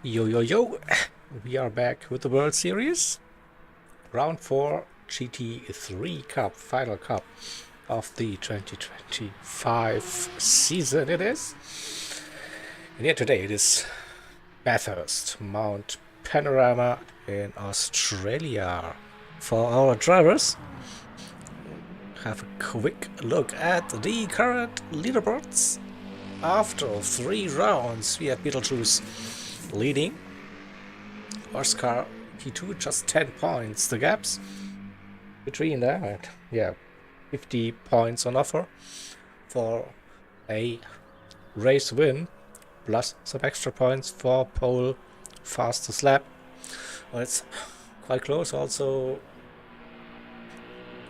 Yo yo yo, we are back with the World Series. Round 4 GT3 Cup, final cup of the 2025 season it is. And here today it is Bathurst, Mount Panorama in Australia. For our drivers, have a quick look at the current leaderboards. After 3 rounds, we have Beetlejuice leading. Oscar P2 just 10 points. The gaps between them, and yeah, 50 points on offer for a race win, plus some extra points for pole fastest lap. Well, it's quite close. Also,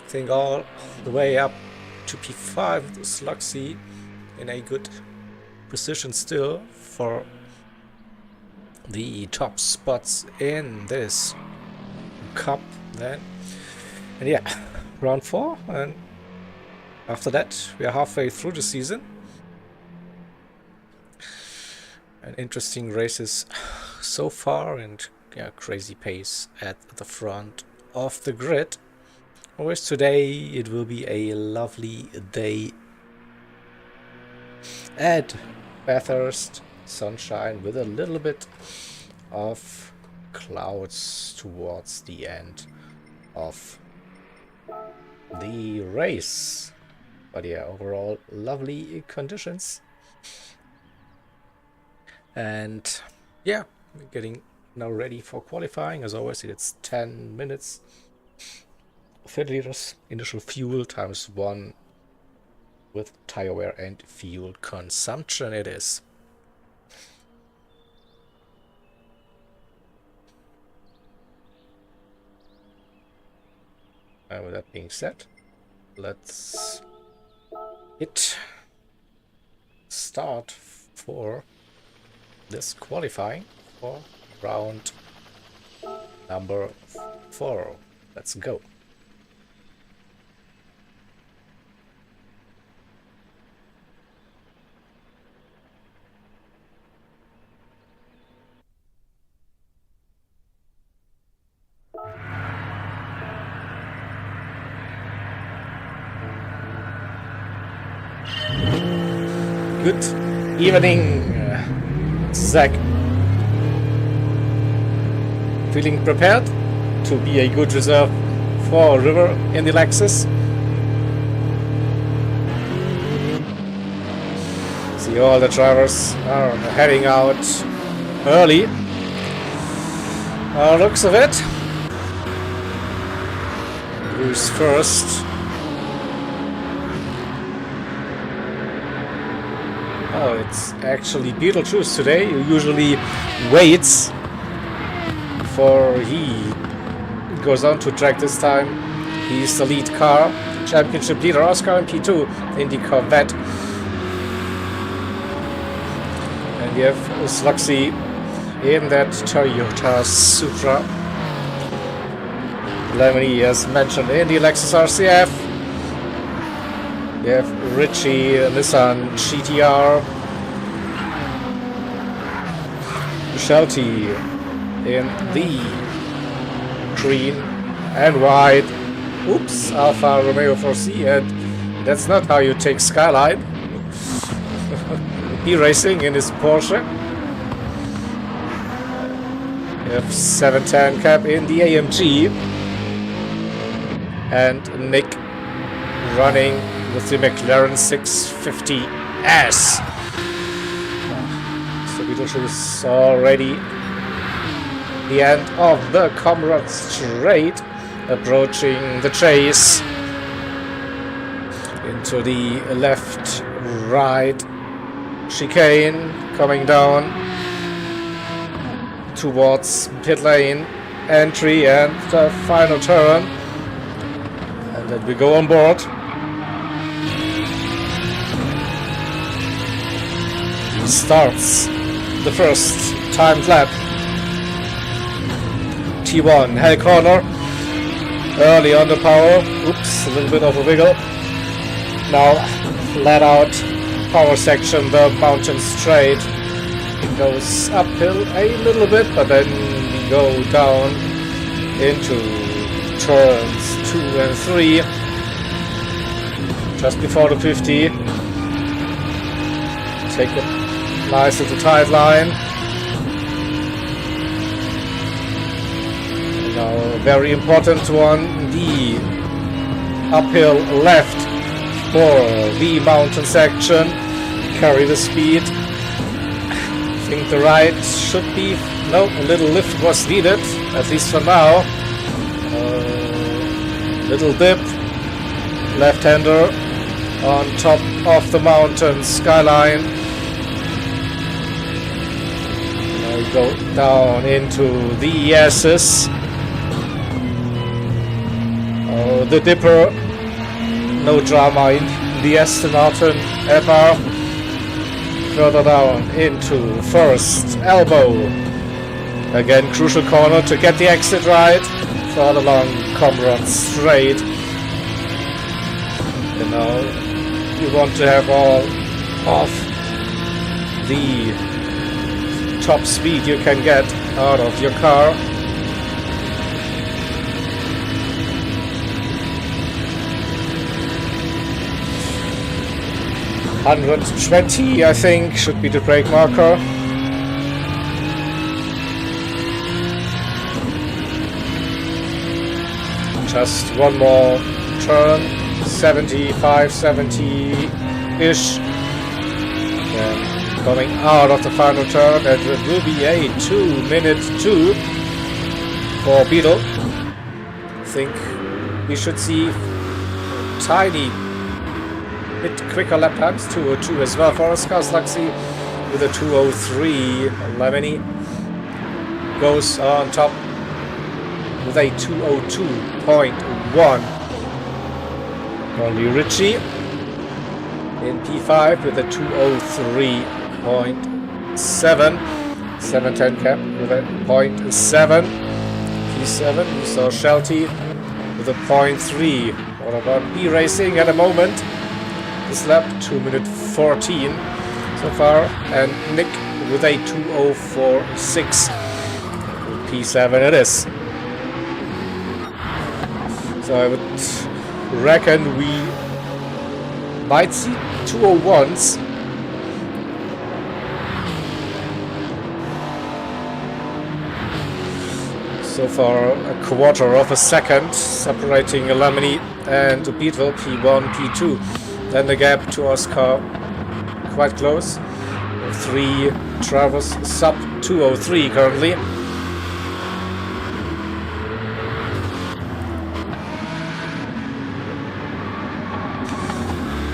I think all the way up to P5, Slugsy in a good position still for the top spots in this cup then. And yeah, round 4, and after that we are halfway through the season. And interesting races so far, and yeah, crazy pace at the front of the grid. Always today it will be a lovely day at Bathurst. Sunshine with a little bit of clouds towards the end of the race, but yeah, overall lovely conditions. And yeah, we're getting now ready for qualifying. As always, it's 10 minutes, 30 liters initial fuel times 1 with tire wear and fuel consumption it is. And with that being said, let's hit start for this qualifying for round number 4. Let's go. Good evening, Zach. Feeling prepared to be a good reserve for River in the Lexus? See, all the drivers are heading out early. Looks of it. Who's first? Oh, it's actually Beetlejuice today, who usually waits before he goes on to track this time. He's the lead car, championship leader Oscar in P2 in the Corvette. And we have Slugsy in that Toyota Supra. Lemony, as mentioned, in the Lexus RCF. We have Richie, Nissan GTR. Shelty in the green and white. Oops, Alfa Romeo 4C, and that's not how you take Skyline. Be racing in his Porsche. We have 710 cap in the AMG. And Nick running with the McLaren 650S. So Beetlejuice already the end of the Comrade Straight, approaching the chase into the left-right chicane, coming down towards pit lane entry and the final turn, and then we go on board. Starts the first timed lap. T1 hell corner, early on the power. Oops, a little bit of a wiggle. Now flat out power section, the mountain straight. goes uphill a little bit, but then we go down into turns 2 and 3 just before the 50. Take a nice little tight line. Now a very important one, the uphill left for the mountain section. Carry the speed. I think the right should be, no, a little lift was needed, at least for now. Little dip, left-hander on top of the mountain skyline. Now we go down into the S's. Oh, the dipper, no drama in the Aston Martin ever. Further down into first elbow. Again, crucial corner to get the exit right. Further along, Comrade straight. You know, you want to have all of the top speed you can get out of your car. $120, I think, should be the brake marker. Just one more turn, 75, 70-ish. Then coming out of the final turn, and it will be a 2-minute 2 for Beetle. I think we should see tiny bit quicker lap times, 2:02 as well for Oscar Sluxy with a 2:03. Lemony goes on top with a 2:02.1. Only Richie in P5 with a 2:03.7. 710 cap with a 0.7. P7 we saw Shelty with a 0.3. What about B Racing at the moment? This lap 2:14 so far, and Nick with a 2:046. P7 it is. So I would reckon we might see 2:01s. So far a quarter of a second separating Lemony and Beetle, P1, P2. Then the gap to Oscar quite close. 3 drivers sub 2:03 currently.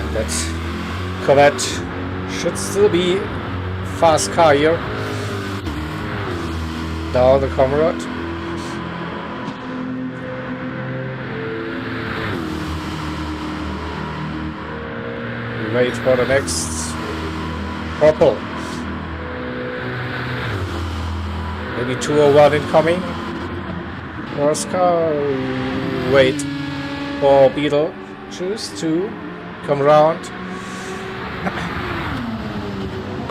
And that Corvette should still be fast car here. Down the Comrade. Wait for the next purple. Maybe 2:01 incoming. Oscar, wait for Beetle. Choose to come around.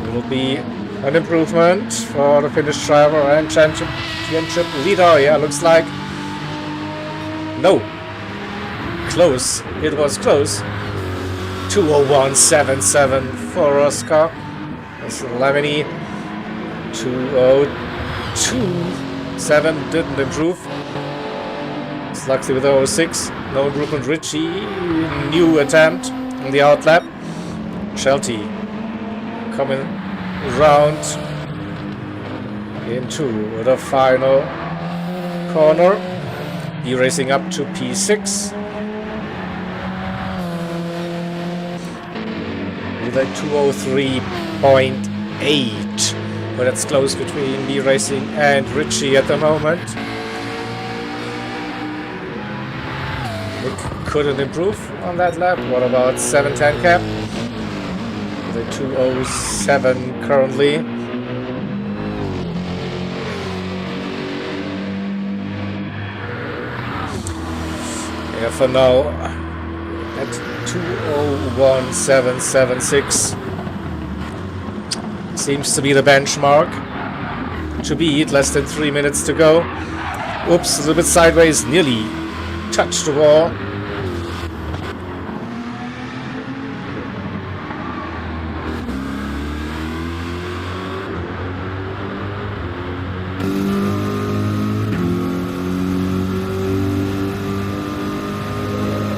It will be an improvement for the Finnish driver and championship leader. Yeah, looks like. No. Close. It was close. 2:01.77 for Oscar. That's Lemony. 2:02.7 didn't improve. Sluxy with 0:06. No improvement. Richie, new attempt in the outlap. Shelty coming round into the final corner. He racing up to P6. With a 2:03.8, but that's close between B Racing and Richie at the moment. Nick couldn't improve on that lap. What about 710 cap? With a 2:07 currently. Yeah, for now at 2:01.776. Seems to be the benchmark to beat. Less than 3 minutes to go. Oops, a little bit sideways, nearly touched the wall.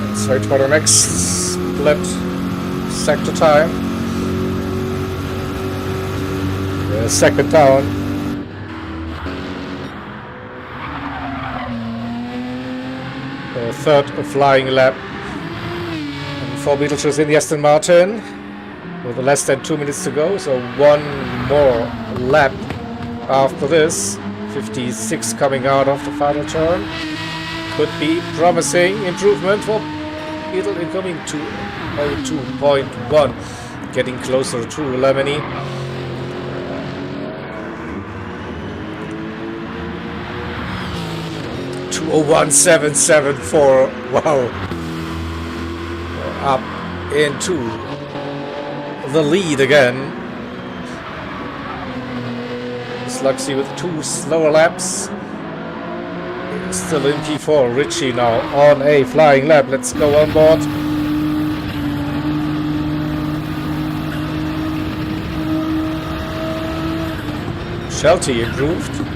Let's wait for the next split sector time. Second down. Third flying lap. And 4 Beetlejuice in the Aston Martin with less than 2 minutes to go, so one more lap after this. 56 coming out of the final turn. Could be promising improvement for Beetle incoming to 02.1, getting closer to Lemony. To 01774. Wow. Up into the lead again. Slugsy with 2 slower laps. Still in P4. Richie now on a flying lap. Let's go on board. Shelty improved.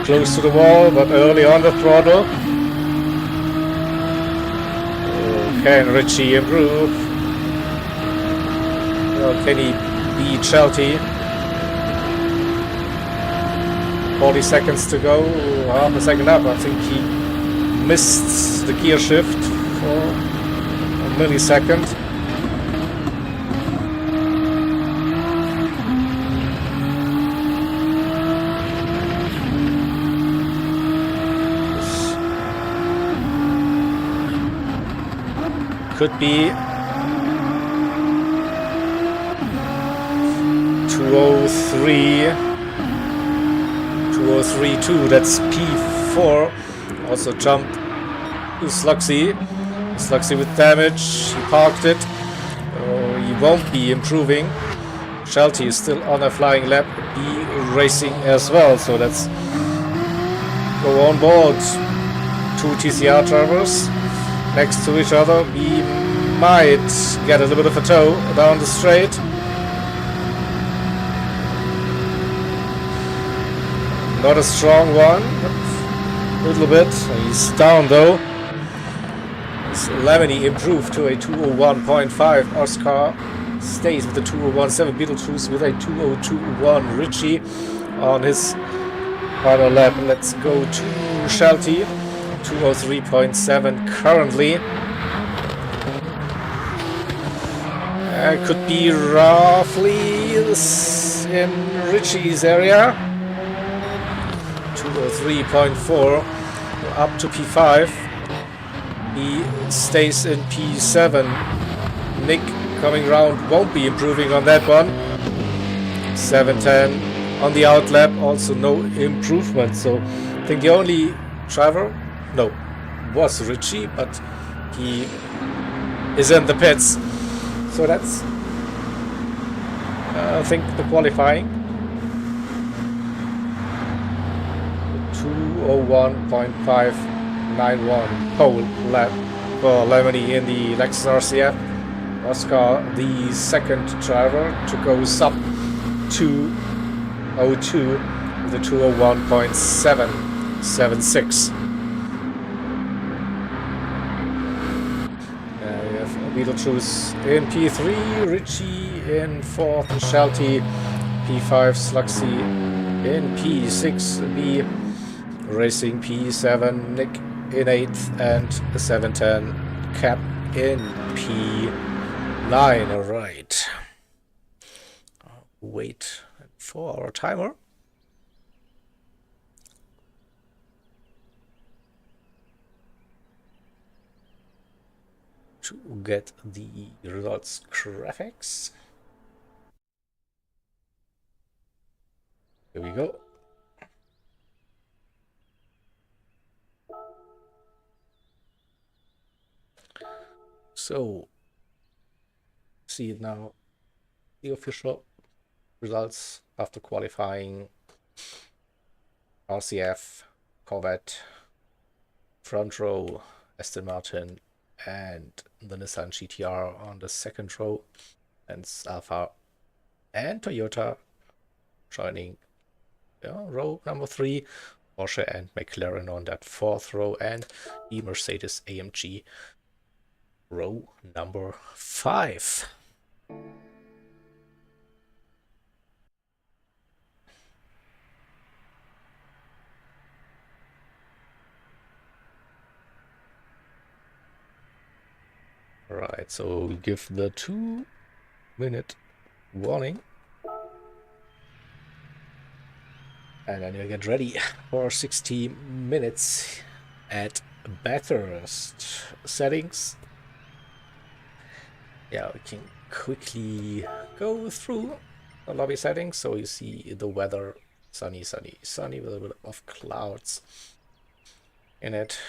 Close to the wall, but early on the throttle. Can Richie improve? Well, can he beat Shelty? 40 seconds to go, half a second up. I think he missed the gear shift for a millisecond. Could be 203.2. That's P4. Also jumped Slugsy. Slugsy with damage. He parked it. He won't be improving. Shelty is still on a flying lap. Be racing as well. So let's go on board. 2 TCR drivers next to each other. We might get a little bit of a tow down the straight. Not a strong one, but a little bit. He's down though. Lemony improved to a 201.5. Oscar stays with the 201.7. Beetlejuice with a 202.1. Richie on his final lap. Let's go to Shelty. 203.7 currently. Could be roughly in Richie's area. 203.4 up to P5. He stays in P7. Nick coming round won't be improving on that one. 710 on the out lap, also no improvement. So I think the only driver was Richie, but he is in the pits. So that's I think the qualifying. 201.591 pole lap for Lemony in the Lexus RCF. Oscar, the second driver, to go sub 202 with a 201.776. Beetlejuice in P3, Richie in 4th, and Shelty P5, Slugsy in P6, B racing P7, Nick in 8th, and 710 Cap in P9. Alright. Wait for our timer. To get the results graphics. Here we go. So, see it now. The official results after qualifying. RCF, Corvette, front row, Aston Martin, and the Nissan GT3 on the second row, and Alfa and Toyota joining row number 3, Porsche and McLaren on that 4th row, and the Mercedes AMG row number 5. Right, so we give the 2-minute warning. And then you get ready for 60 minutes at Bathurst. Settings. Yeah, we can quickly go through the lobby settings. So you see the weather, sunny, sunny, sunny with a bit of clouds in it.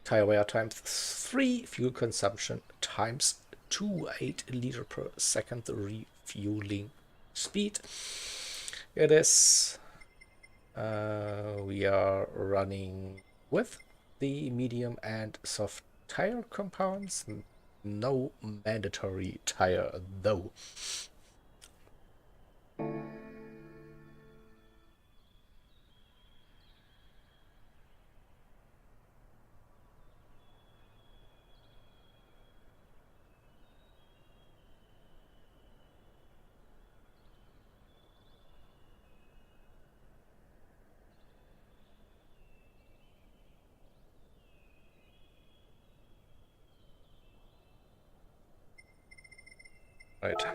Tire wear times 3, fuel consumption times 2, 8 liter per second refueling speed. It is. We are running with the medium and soft tire compounds. No mandatory tire though. Right.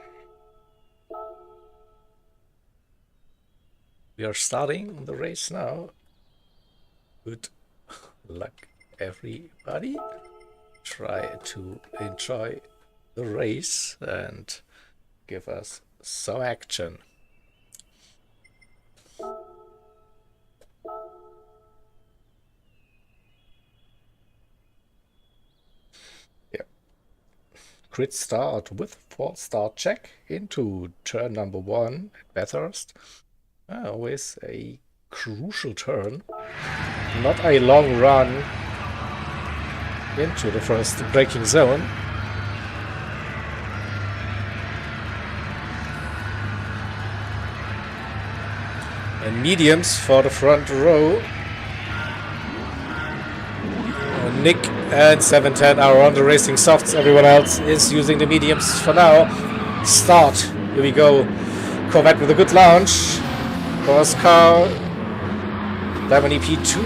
We are starting the race now. Good luck, everybody. Try to enjoy the race and give us some action. Grid start with false start check into turn number 1 at Bathurst. Always a crucial turn. Not a long run into the first braking zone. And mediums for the front row. Nick and 710 are on the racing softs. Everyone else is using the mediums for now. Start. Here we go. Corvette with a good launch. Horse car. Lemony P2,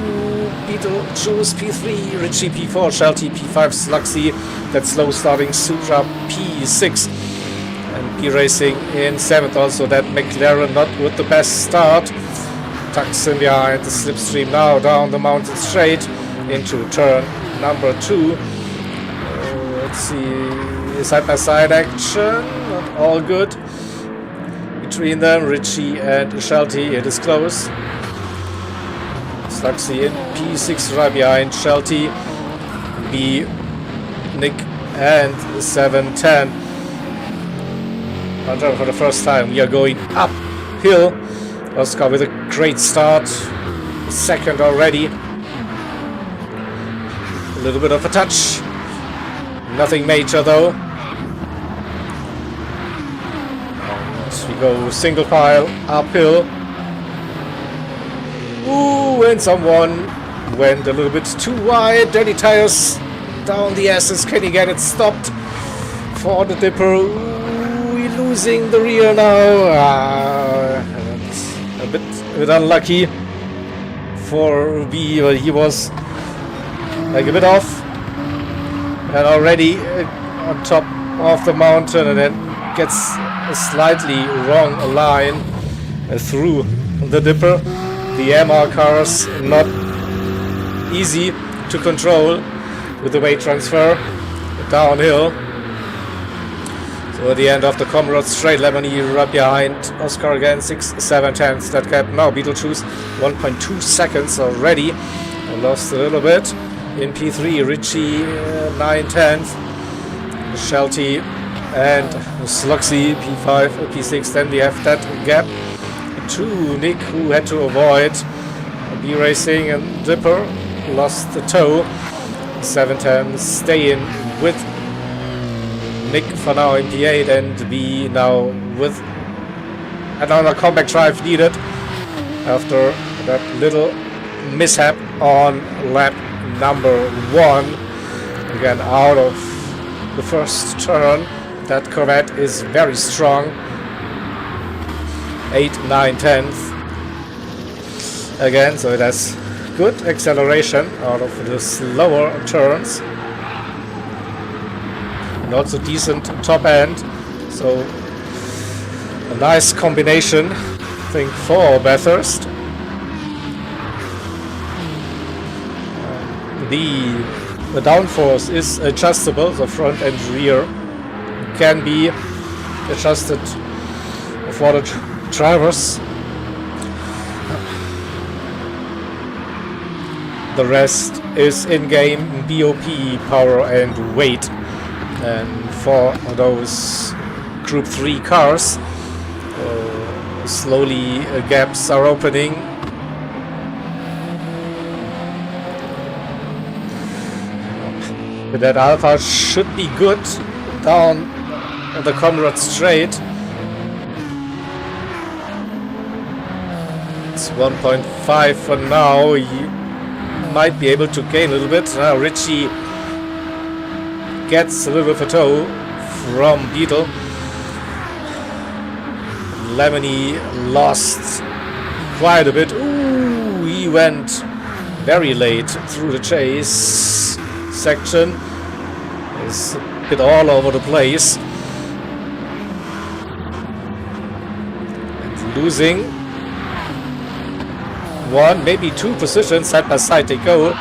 Beetlejuice P3, Ritchie P4, Shelty P5, Sluxy. That slow starting Supra P6. And P Racing in 7th. Also that McLaren not with the best start. Tucks in behind the slipstream now down the mountain straight into turn number 2. Let's see, side-by-side action, not all good between them. Ritchie and Shelty, it is close. Sluxy in P6 right behind Shelty, B, Nick and 710. For the first time we are going uphill. Oscar with a great start, second already. A little bit of a touch, nothing major though. And we go single file uphill. Ooh, and someone went a little bit too wide. Dirty tires down the S's. Can he get it stopped for the Dipper? Ooh, we're losing the rear now. That's a bit unlucky for B, but he was like a bit off and already on top of the mountain, and then gets a slightly wrong line through the Dipper. The MR cars not easy to control with the weight transfer downhill. So Toward the end of the Comrade straight, Lemony right behind Oscar again, 6-7 tenths. That gap now, Beetlejuice 1.2 seconds already. I lost a little bit. In P3, Richie 9 tenths. Shelty and Sluxy P5, P6. Then we have that gap to Nick, who had to avoid B Racing, and Dipper lost the toe. 7-10 stay in with Nick for now in P8, and B now with another comeback drive needed after that little mishap on lap number 1. Again, out of the first turn. That Corvette is very strong. 8, 9 tenths again, so it has good acceleration out of the slower turns, and also decent top end, so a nice combination, I think, for Bathurst. The downforce is adjustable, the front and rear can be adjusted for the drivers. The rest is in-game BOP, power and weight. And for those Group 3 cars, slowly gaps are opening. That Alpha should be good down the Conrad straight. It's 1.5 for now. He might be able to gain a little bit. Now Richie gets a little bit of a toe from Beetle. Lemony lost quite a bit. Ooh, he went very late through the chase section. It's a bit all over the place. And losing 1, maybe 2 positions, side by side they go.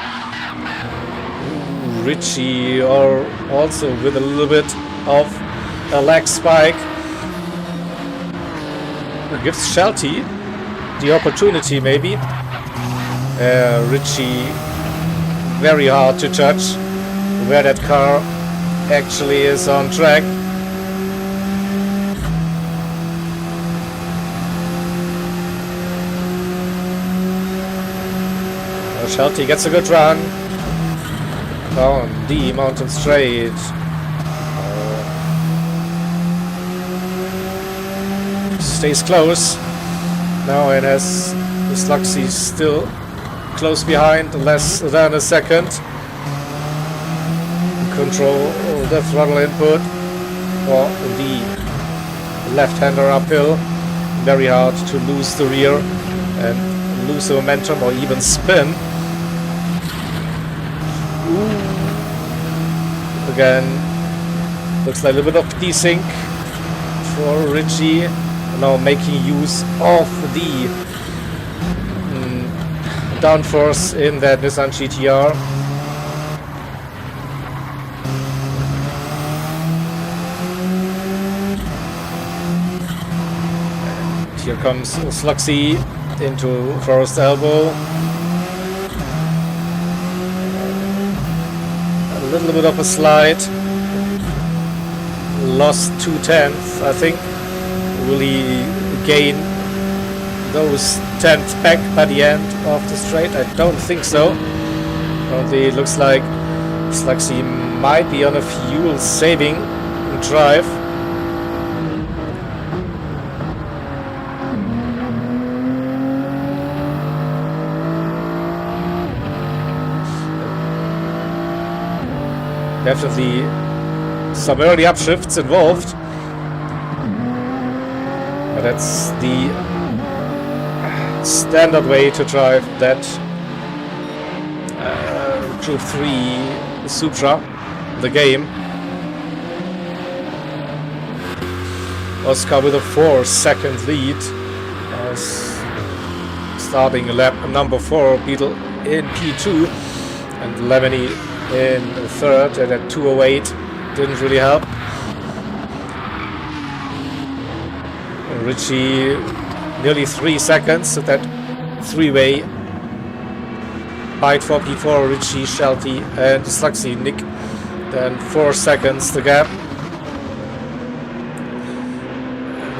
Ooh, Richie or also with a little bit of a lag spike. It gives Shelty the opportunity maybe. Richie, very hard to judge where that car actually is on track. Shelty gets a good run down the mountain straight. Stays close now, and as Sluxy still close behind, less than a second. Control the throttle input for the left-hander uphill. Very hard to lose the rear and lose the momentum or even spin. Ooh. Again, looks like a little bit of desync for Richie. Now making use of the downforce in that Nissan GTR. And here comes Sluxy into Forest Elbow. A little bit of a slide. Lost 2 tenths, I think. Will he gain those tenths back by the end of the straight? I don't think so. Currently it looks like Sluxy might be on a fuel saving drive. Definitely some early upshifts involved. But that's the standard way to drive that Group 3 Supra, the game. Oscar with a 4-second lead. Starting lap number 4, Beetle in P2 and Lemony in third, and at 2:08 didn't really help. Richie nearly 3 seconds, so that three-way fight for P4, Richie, Shelty and Sluxy, Nick. Then 4 seconds the gap.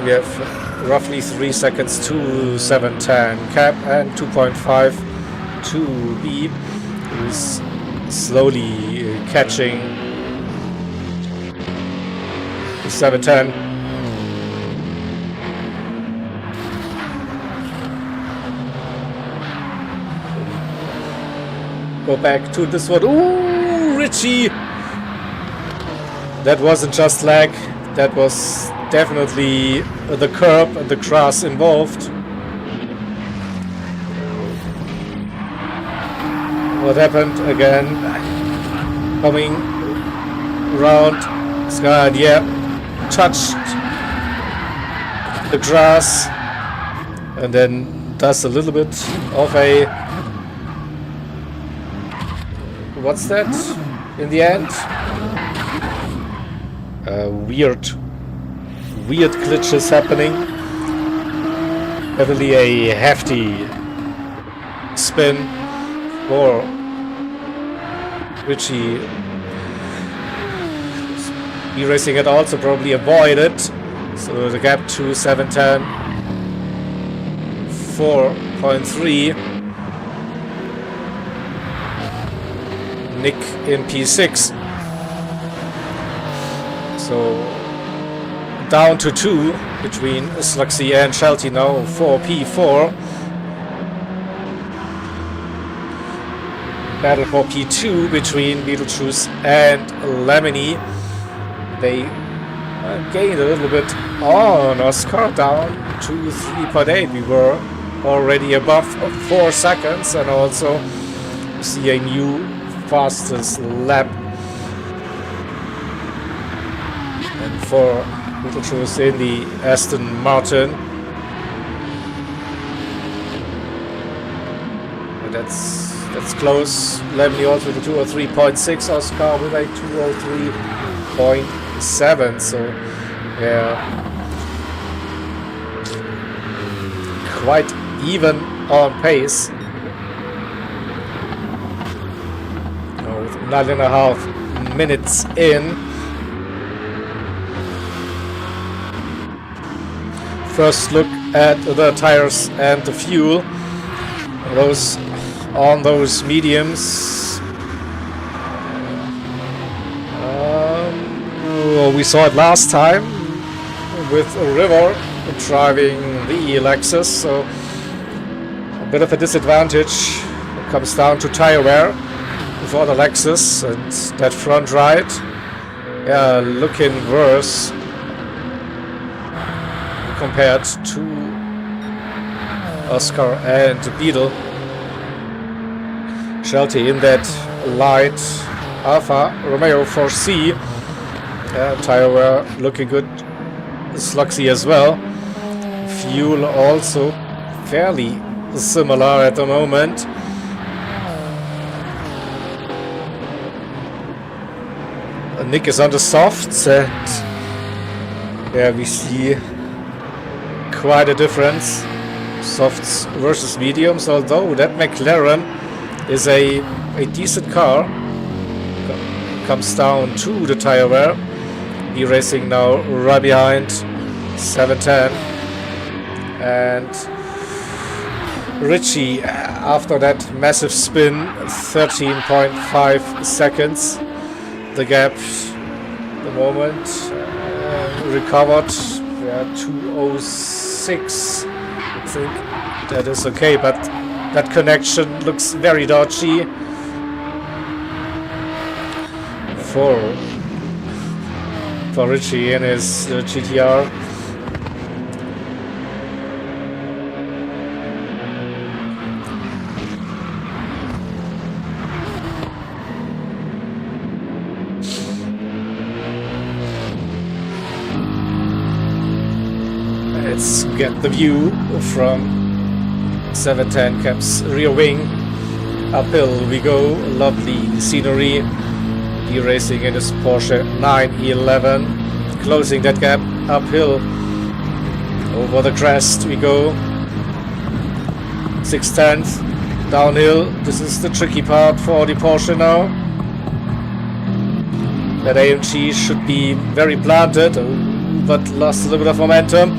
We have roughly 3 seconds to 7:10 Cap and 2.5 to B, who is slowly catching 7:10. Go back to this one. Ooh, Richie! That wasn't just lag, that was definitely the curb and the grass involved. What happened again? Coming round, Scott, yeah, touched the grass and then does a little bit of a, what's that in the end? Weird glitches happening. Definitely a hefty spin for Richie. E-racing it also probably avoided. So the gap to 7:10, 4.3. Nick in P6. So down to 2 between Sluxy and Shelty now for P4. Battle for P2 between Beetlejuice and Lemony. They gained a little bit on Oscar, down to 3.8. We were already above 4 seconds, and also see a new fastest lap. And for Beetlejuice in the Aston Martin. And that's close. Lemony also with a 203.6, Oscar with a 203.7. So yeah, quite even on pace. With 9.5 minutes in. First look at the tires and the fuel. Those on those mediums. We saw it last time with River driving the Lexus, so a bit of a disadvantage. It comes down to tire wear for the Lexus, and that front right, yeah, looking worse compared to Oscar and Beetle. Shelty in that light Alfa Romeo 4C. Tire wear looking good. Sluxy as well. Fuel also fairly similar at the moment. Nick is on the softs, and yeah, we see quite a difference. Softs versus mediums, although that McLaren is a decent car. Comes down to the tire wear. E-racing now right behind 7:10. And Richie, after that massive spin, 13.5 seconds. The gap, the moment, recovered, 2:06. I think that is okay, but that connection looks very dodgy for Richie in his GTR. Let's get the view from 710 Cap's rear wing. Uphill we go, lovely scenery. E-racing in his Porsche 911, closing that gap uphill Over the crest we go. 6/10 downhill. This is the tricky part for the Porsche now. That AMG should be very planted, but lost a little bit of momentum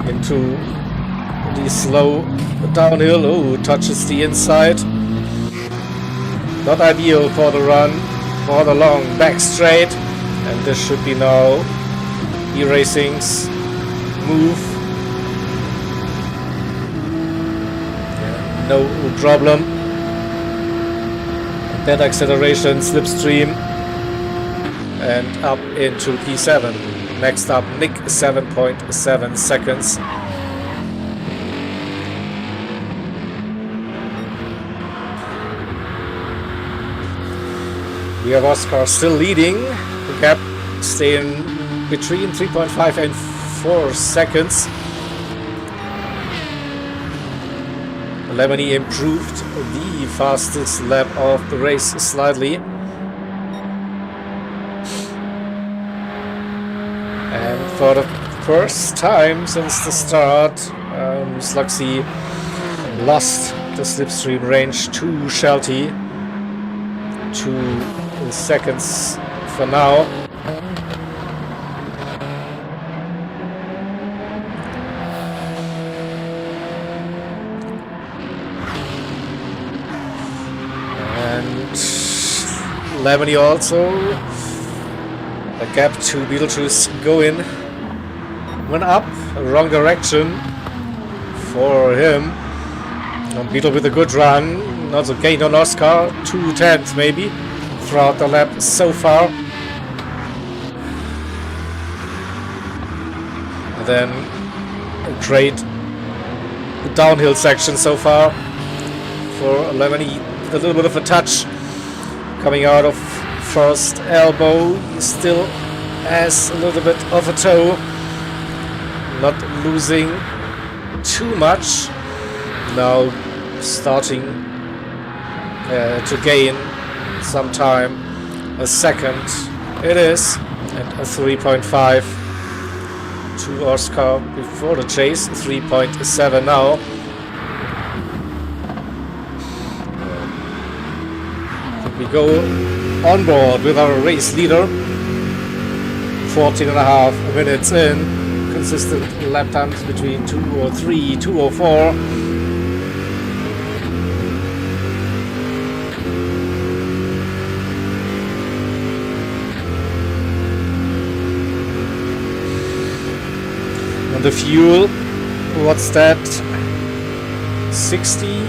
into the slow downhill. Oh, touches the inside. Not ideal for the run, for the long back straight. And this should be now E-Racing's move. Yeah, no problem. That acceleration, slipstream, and up into P7. Next up, Nick, 7.7 seconds. We have Oscar still leading. The gap staying between 3.5 and 4 seconds. Lemony improved the fastest lap of the race slightly. And for the first time since the start, Slugsy lost the slipstream range to Shelty. 2 seconds for now. Lemony also. A gap to Beetlejuice going. Went up, wrong direction for him. Beetle with a good run. Not a gain on Oscar. 2/10 maybe throughout the lap so far. And then a great downhill section so far for Lemony. A little bit of a touch. Coming out of first elbow, he still has a little bit of a toe. Not losing too much. Now starting to gain some time. A second it is, and a 3.5 to Oscar before the chase. 3.7 now. We go on board with our race leader. 14.5 minutes in. Consistent lap times between 2:03, 2:04. On the fuel, what's that? 60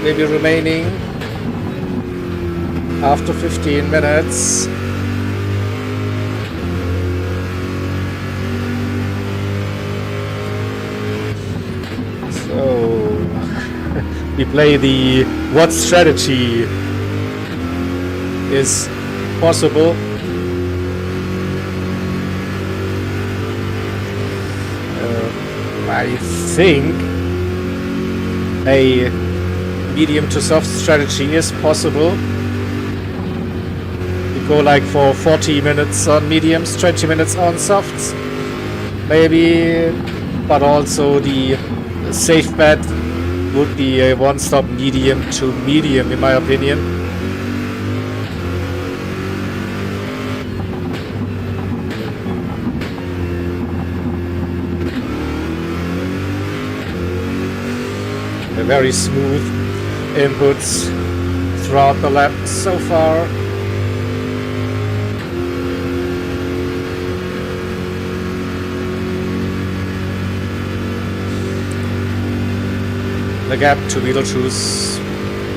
maybe remaining. After 15 minutes. So we play the what strategy is possible. I think a medium to soft strategy is possible. Go like for 40 minutes on mediums, 20 minutes on softs, maybe, but also the safe bet would be a one-stop medium to medium in my opinion. A very smooth inputs throughout the lap so far. The gap to Beetlejuice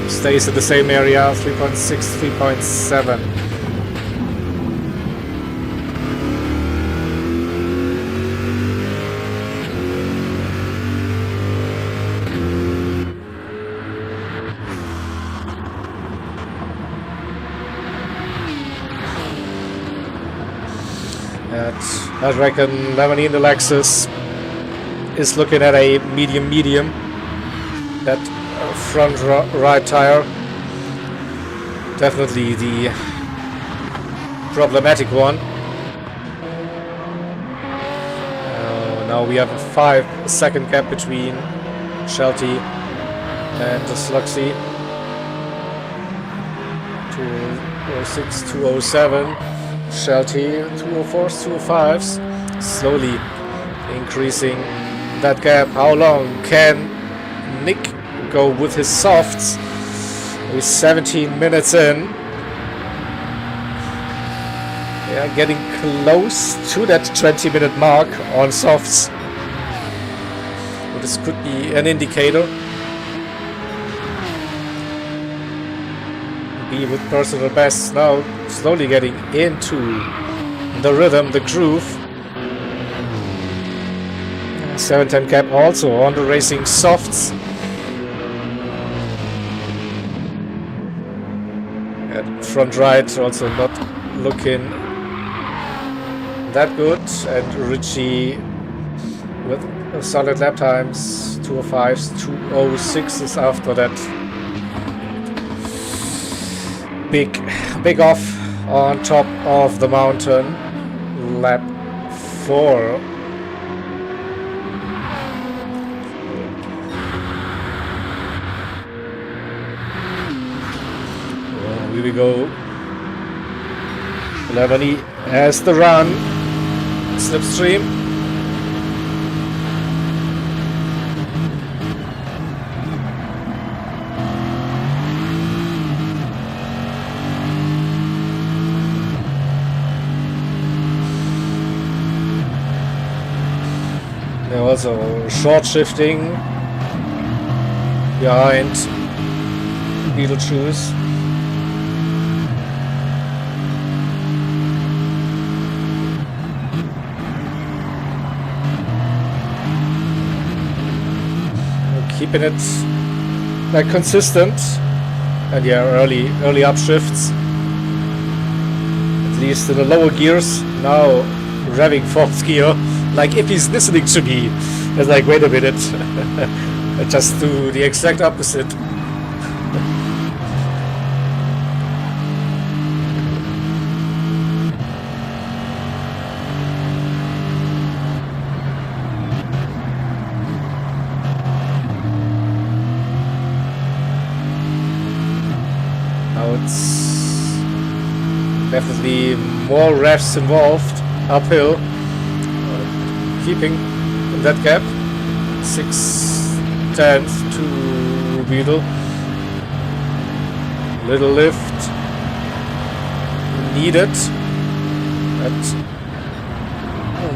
stays in the same area, 3.6, 3.7. I reckon Lemony in the Lexus is looking at a medium. That front right tire, definitely the problematic one. Now we have a 5-second gap between Shelty and the Sluxy. 206, 207. Shelty, 204s, 205s. Slowly increasing that gap. How long can Nick go with his softs? We're 17 minutes in. Yeah, getting close to that 20-minute mark on softs. So this could be an indicator. Be with personal bests now, slowly getting into the rhythm, the groove. 7-10 gap also on the racing softs. At front right also not looking that good, and Richie with solid lap times, 205s, 206s after that big off on top of the mountain. Lap 4. Well, here we go. Lemony has the run. Slipstream. There was also short shifting behind Beetlejuice. Keeping it like consistent, and yeah, early upshifts, at least in the lower gears. Now revving fourth gear, like if he's listening to me, it's like, wait a minute, just do the exact opposite. It's definitely more revs involved uphill, keeping that gap. 6/10 to Beetle. Little lift needed at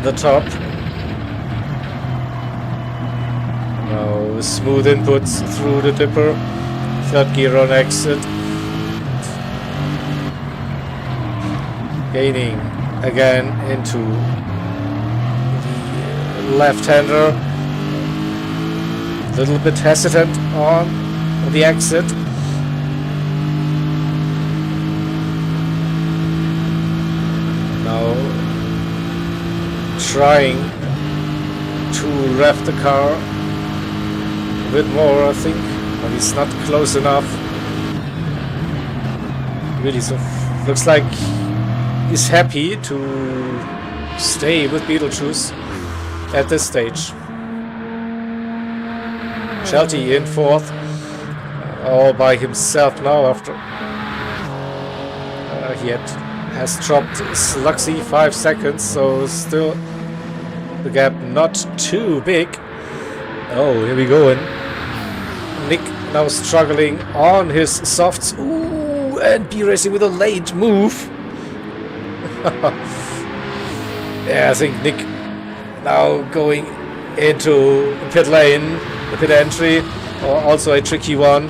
the top. Now smooth inputs through the dipper. Third gear on exit. Gaining again into the left-hander. A little bit hesitant on the exit. Now trying to rev the car a bit more, I think, but he's not close enough. Really, so looks like he's happy to stay with Beetlejuice at this stage. Shelty in fourth, all by himself now after he has dropped Sluxy 5 seconds, so still the gap not too big. Oh, here we go, and Nick now struggling on his softs. Ooh, and B Racing with a late move. Yeah, I think Nick now going into pit lane, the pit entry, or also a tricky one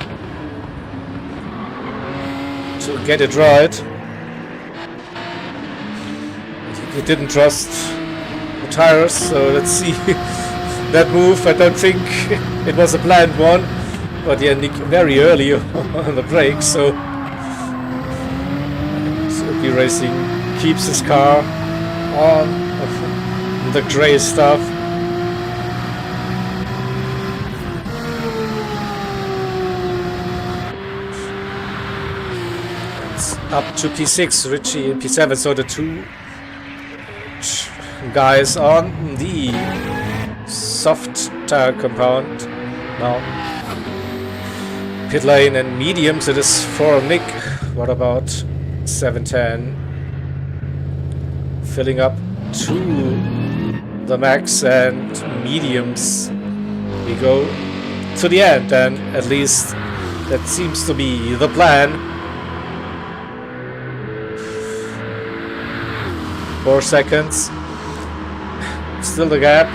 to get it right. He didn't trust the tires, so let's see that move. I don't think it was a planned one, but yeah, Nick very early on the brakes, so B Racing keeps his car on the grey stuff. It's up to P6, Richie in P7, so the two guys on the soft tire compound now. Pit lane and mediums, it is for Nick. What about 710? Filling up to the max and mediums. We go to the end, and at least that seems to be the plan. 4 seconds. Still the gap.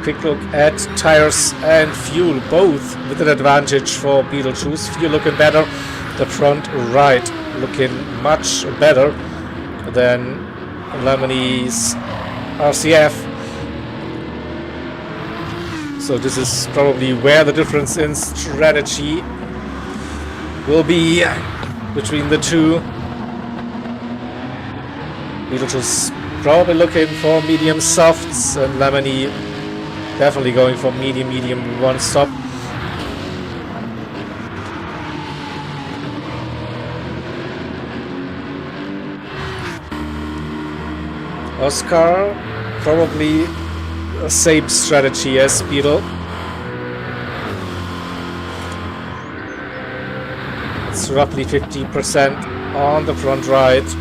Quick look at tires and fuel, both with an advantage for Beetlejuice. Fuel looking better. The front right looking much better than Lemon's RCF. So this is probably where the difference in strategy will be between the two. Beetlejuice probably looking for medium softs, and Lemony definitely going for medium one stop. Oscar probably the same strategy as Beetle. It's roughly 50% on the front right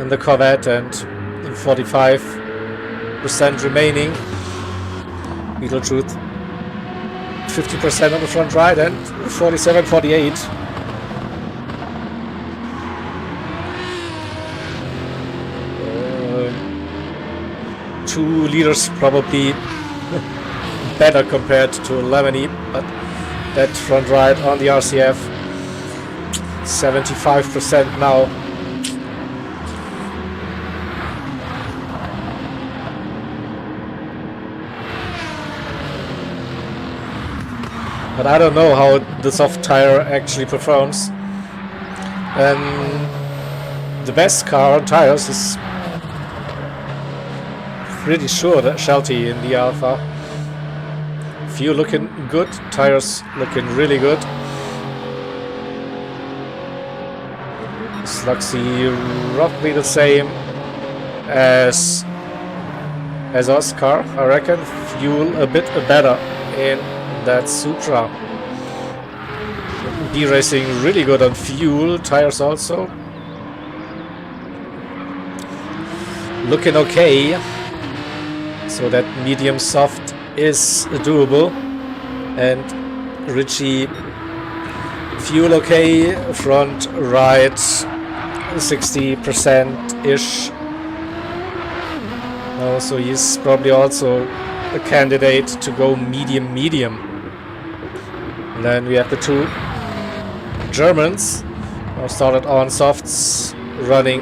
in the Corvette and 45% remaining. Beetlejuice 50% on the front right and 47-48. Two leaders probably better compared to Lemony, but that front right on the RCF 75% now. But I don't know how the soft tire actually performs. The best car on tires is pretty sure that Shelty in the Alpha. Fuel looking good, tires looking really good. Slugsy roughly the same as Oscar, I reckon. Fuel a bit better in that Supra. B Racing really good on fuel, tires also looking okay. So that medium soft is doable, and Richie fuel okay, front right 60%-ish. So he's probably also a candidate to go medium. And then we have the two Germans now started on softs, running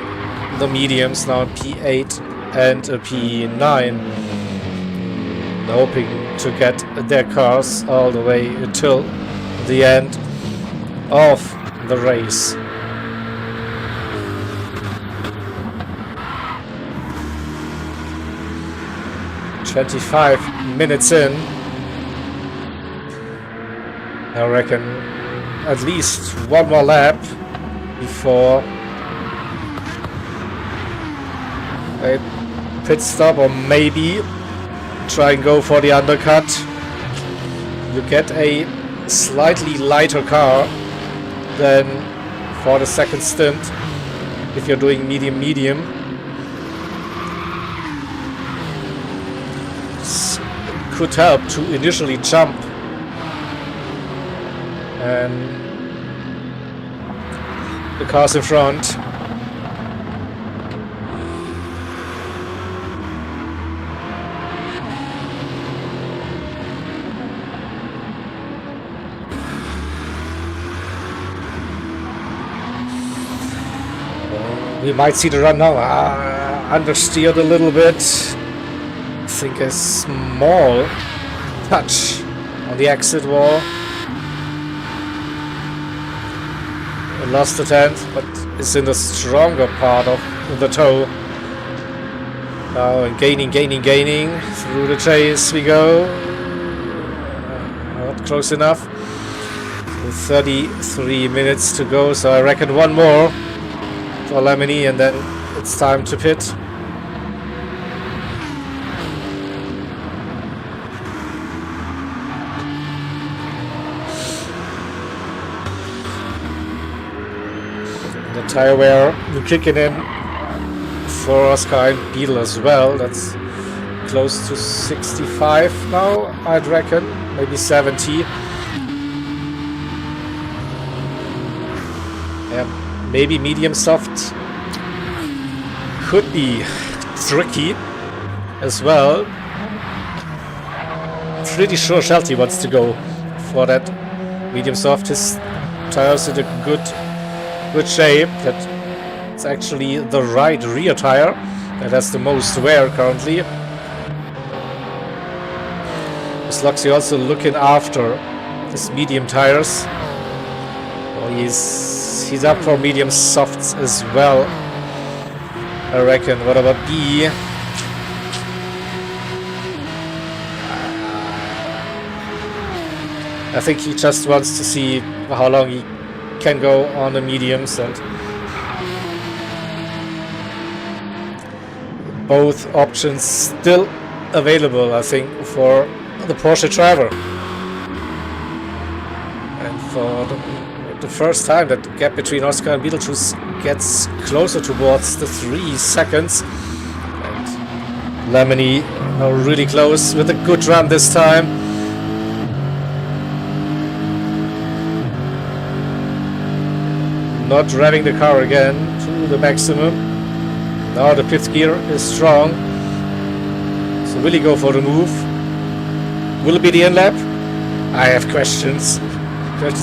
the mediums now P8 and a P9. Hoping to get their cars all the way until the end of the race. "25 minutes in, I reckon at least one more lap before a pit stop, or maybe try and go for the undercut. You get a slightly lighter car than for the second stint if you're doing medium. This could help to initially jump and the cars in front. We might see the run now. Understeered a little bit. I think a small touch on the exit wall. Lost the 10th, but it's in the stronger part of the toe. Now gaining. Through the chase we go. Not close enough. 33 minutes to go, so I reckon one more for Lemony, and then it's time to pit. the tire wear kicking in for Oscar and Beetle as well. That's close to 65 now, I'd reckon, maybe 70. Yeah, maybe medium soft could be tricky as well. Pretty sure Shelty wants to go for that medium soft. His tires in a good shape. That it's actually the right rear tire that has the most wear currently. Sluxy also looking after his medium tires. Well, he's up for medium softs as well, I reckon. What about B? I think he just wants to see how long he can go on the mediums, and both options still available, I think, for the Porsche driver. And for the first time, that gap between Oscar and Beetlejuice gets closer towards the 3 seconds. And Lemony now really close with a good run this time. Not revving the car again to the maximum. Now the 5th gear is strong. So will he go for the move? Will it be the end lap? I have questions.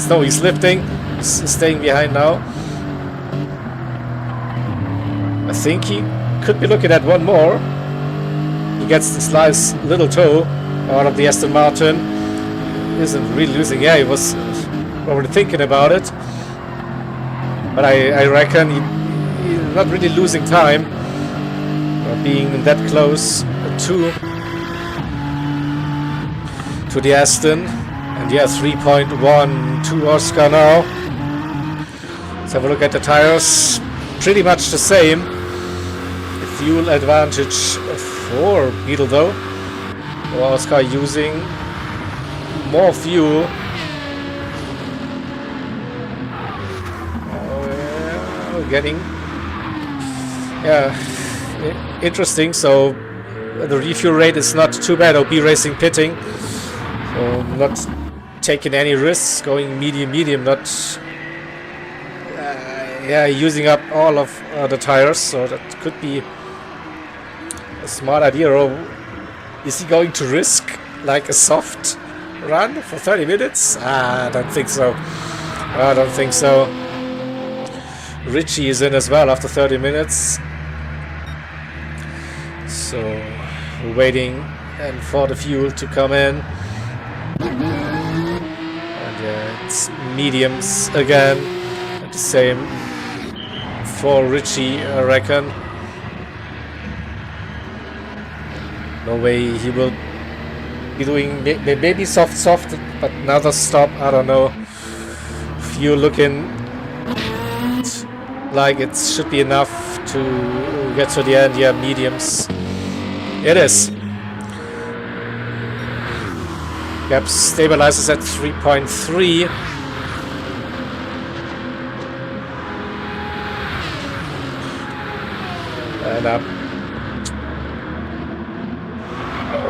No, he's lifting. He's staying behind now. I think he could be looking at one more. He gets this nice little toe out of the Aston Martin. Isn't really losing. Yeah, he was already thinking about it. But I reckon he's not really losing time. Being that close to the Aston. And yeah, 3.1 to Oscar now. Let's have a look at the tires. Pretty much the same. The fuel advantage for Beetle though. Or Oscar using more fuel. Getting interesting. So the refuel rate is not too bad. OB Racing pitting, so not taking any risks, going medium, not using up all of the tires. So that could be a smart idea. Or is he going to risk like a soft run for 30 minutes? I don't think so. Richie is in as well after 30 minutes. So we're waiting and for the fuel to come in. And it's mediums again. And the same for Richie, I reckon. No way he will be doing maybe soft, but another stop, I don't know. Fuel looking like it should be enough to get to the end. Yeah, mediums. It is. Gap stabilizes at 3.3. And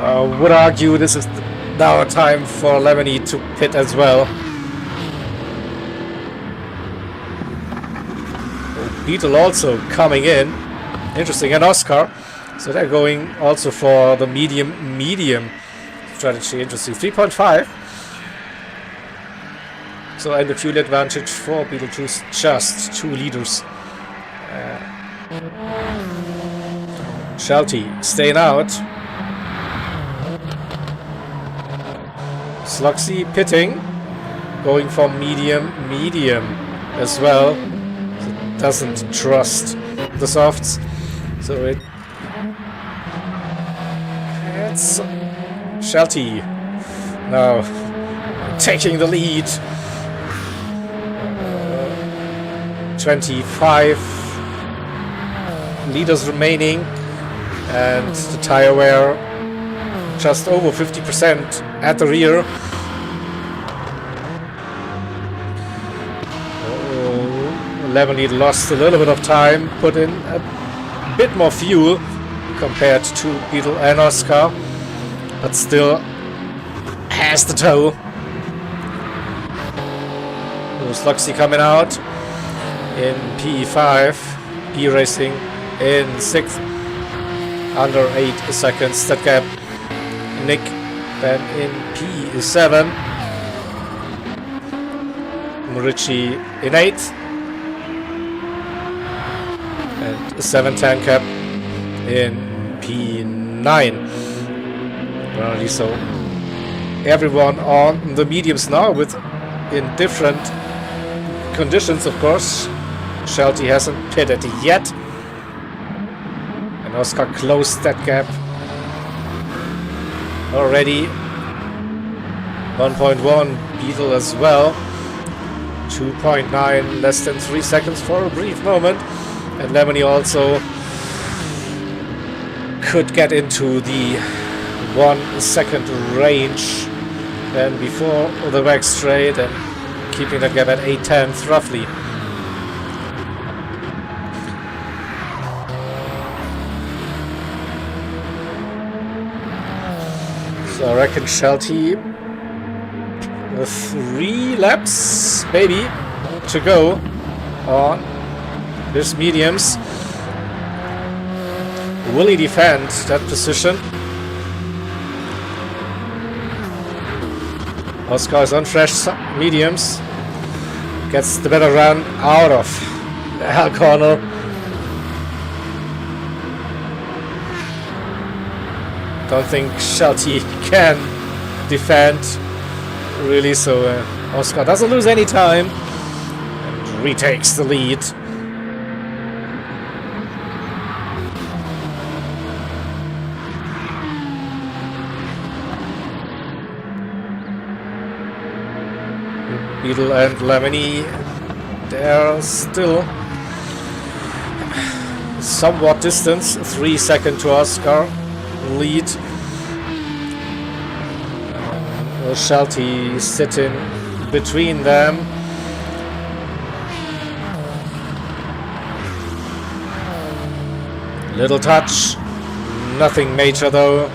I would argue this is now a time for Lemony to pit as well. Beetle also coming in. Interesting. And Oscar. So they're going also for the medium strategy. Interesting. 3.5. So and the fuel advantage for Beetlejuice just 2 liters. Shelty staying out. Sluxy pitting. Going for medium as well. Doesn't trust the softs, so it's Shelty now taking the lead. 25 liters remaining, and the tire wear just over 50% at the rear. Lemony lost a little bit of time, put in a bit more fuel compared to Beetle and Oscar, but still has the tow. There's Luxy coming out in P5, B Racing in 6th, under 8 seconds that gap. Nick then in P7, Richie in 8th, and a 710 cap in P9. Well, so everyone on the mediums now, with in different conditions, of course. Shelty hasn't pitted yet, and Oscar closed that gap already. 1.1 Beetle as well. 2.9, less than 3 seconds for a brief moment. And Lemony also could get into the 1 second range then before the back straight, and keeping that gap at 8/10 roughly. So I reckon Shelty with 3 laps maybe to go on his mediums. Will he defend that position? Oscar is on fresh mediums. Gets the better run out of the hell corner. Don't think Shelty can defend really, so Oscar doesn't lose any time and retakes the lead. Beetle and Lemony, they're still somewhat distance, 3 seconds to Oscar lead. Shelty sitting between them. Little touch, nothing major though.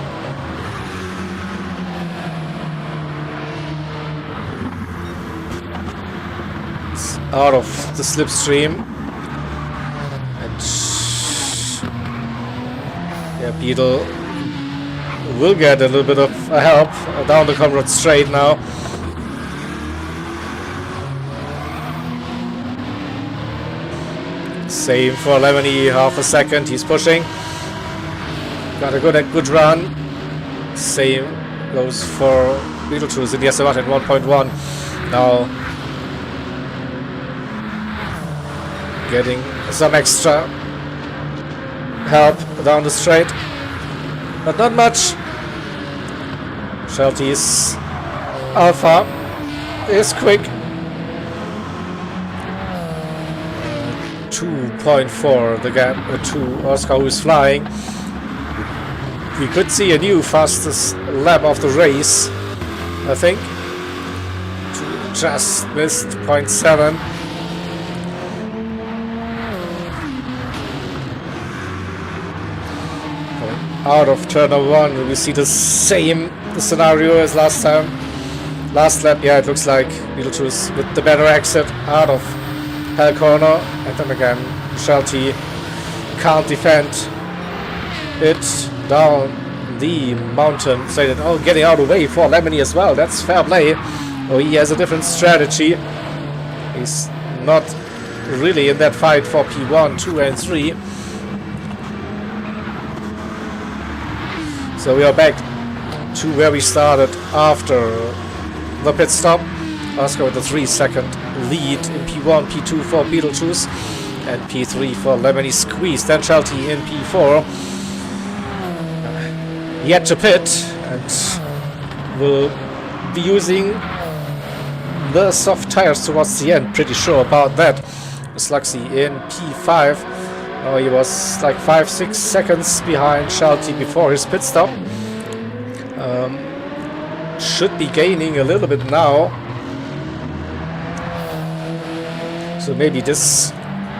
It's out of the slipstream. And yeah, Beetle will get a little bit of help down the Conrad straight now. Same for Lemony, half a second, he's pushing. Got a good run. Same goes for Beetlejuice in the SMR at 1.1. Now getting some extra help down the straight, but not much. Shelty's Alpha is quick. 2.4 the gap to Oscar, who is flying. We could see a new fastest lap of the race, I think. Just missed 0.7. Out of turn number 1, we see the same scenario as last time. Last lap, yeah, it looks like Beetlejuice with the better exit out of hell corner, and then again Shelty can't defend it down the mountain. So that, oh, getting out of the way for Lemony as well, that's fair play. Oh, he has a different strategy. He's not really in that fight for P1, 2 and 3. So we are back to where we started after the pit stop. Oscar with a 3-second lead in P1, P2 for Beetlejuice, and P3 for Lemony squeeze. Then Shelty in P4. Yet to pit, and will be using the soft tires towards the end. Pretty sure about that. Sluxy in P5. Oh, he was like 5-6 seconds behind Shelty before his pit stop. Should be gaining a little bit now. So maybe this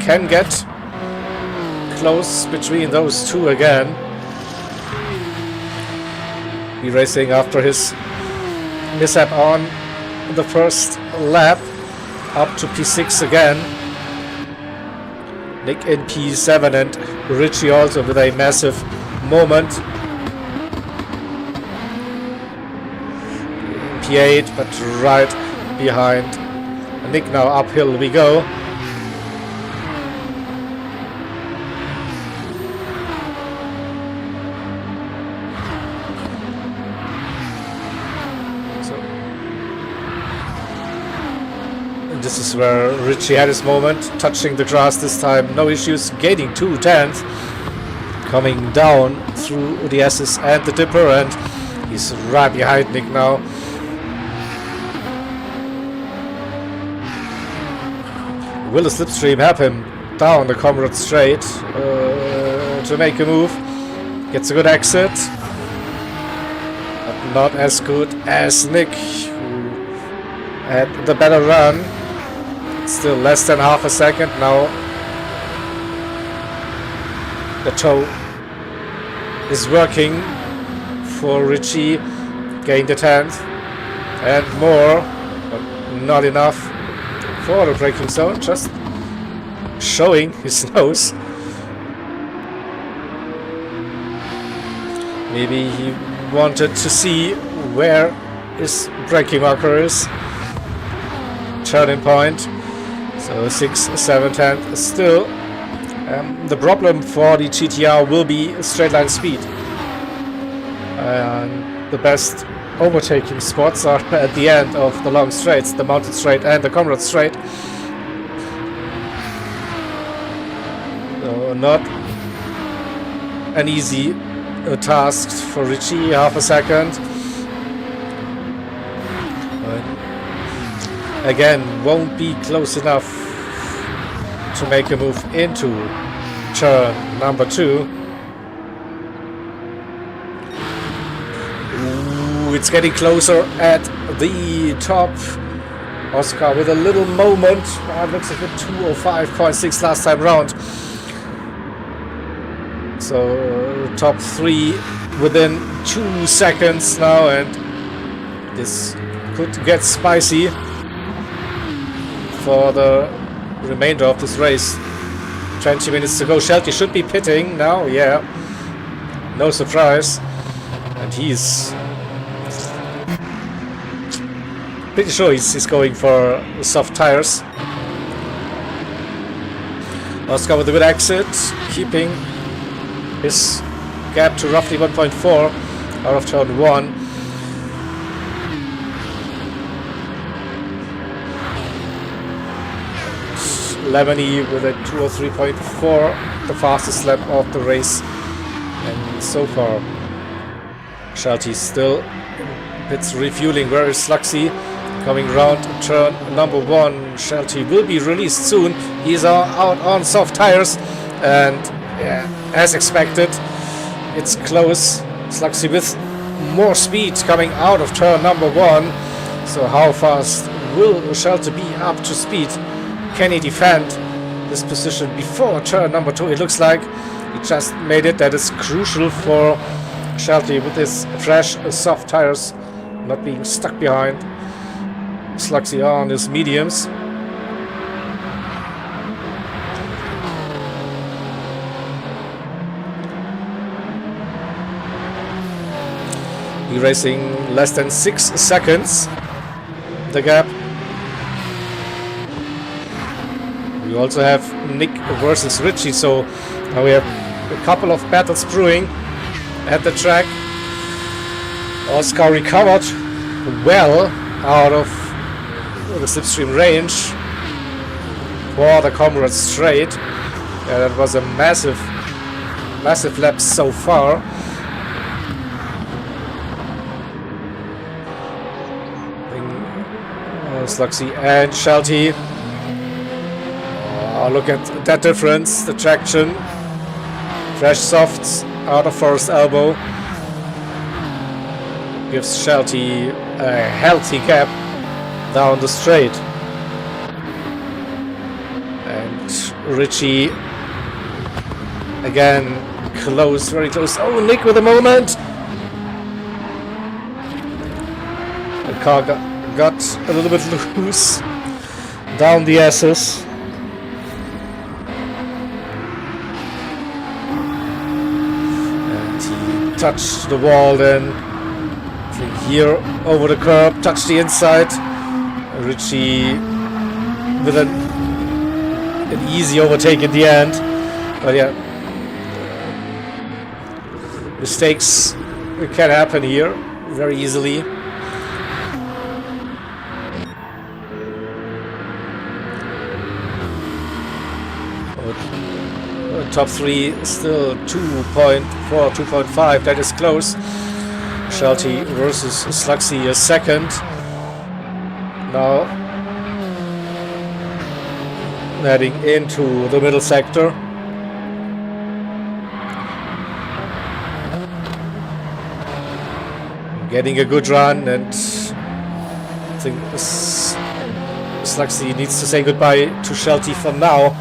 can get close between those two again. Be racing after his mishap on the first lap, up to P6 again. Nick in P7 and Richie also with a massive moment. P8, but right behind Nick now. Uphill we go. This is where Richie had his moment, touching the grass this time, no issues, gaining 2 tenths, coming down through the S's and the dipper, and he's right behind Nick now. Will the slipstream have him down the Comrade straight to make a move? Gets a good exit, but not as good as Nick, who had the better run. Still less than half a second now. The toe is working for Richie. Gained a 10th and more, but not enough for the braking zone. Just showing his nose. Maybe he wanted to see where his braking marker is. Turning point. So 6, 7, 10 still. The problem for the GTR will be straight line speed. The best overtaking spots are at the end of the long straights, the mountain straight and the Comrade straight. So not an easy task for Richie, half a second. Again, won't be close enough to make a move into turn number 2. Ooh, it's getting closer at the top. Oscar with a little moment. Looks like a 2:05.6 last time round. So top 3 within 2 seconds now, and this could get spicy for the remainder of this race. 20 minutes to go. Shelty should be pitting now, yeah. No surprise. And he's pretty sure he's going for soft tires. Oscar with a good exit, keeping his gap to roughly 1.4 out of turn 1. Lemony with a 2:03.4, the fastest lap of the race, and so far Shelty still it's refueling. Where is Sluxy? Coming round turn number 1. Shelty will be released soon. He's out on soft tires, and yeah, as expected, it's close. Sluxy with more speed coming out of turn number 1. So how fast will Shelty be up to speed? Can he defend this position before turn number 2? It looks like he just made it. That is crucial for Shelty with his fresh soft tires not being stuck behind. Sluxy on his mediums. He racing less than 6 seconds. The gap. We also have Nick versus Richie, so now we have a couple of battles brewing at the track. Oscar recovered well out of the slipstream range for the Comrade straight. Yeah, that was a massive lap so far. Sluxy and Shelty. Oh, look at that difference, the traction. Fresh softs out of first elbow. Gives Shelty a healthy gap down the straight. And Ritchie again, close, very close. Oh, Nick with a moment. The car got a little bit loose down the S's. And he touched the wall then. Here over the curb, touched the inside. Ritchie with an easy overtake in the end. But yeah, mistakes can happen here very easily. Top 3 still 2.4, 2.5, that is close. Shelty versus Sluxy a second. Now heading into the middle sector. Getting a good run, and I think Sluxy needs to say goodbye to Shelty for now.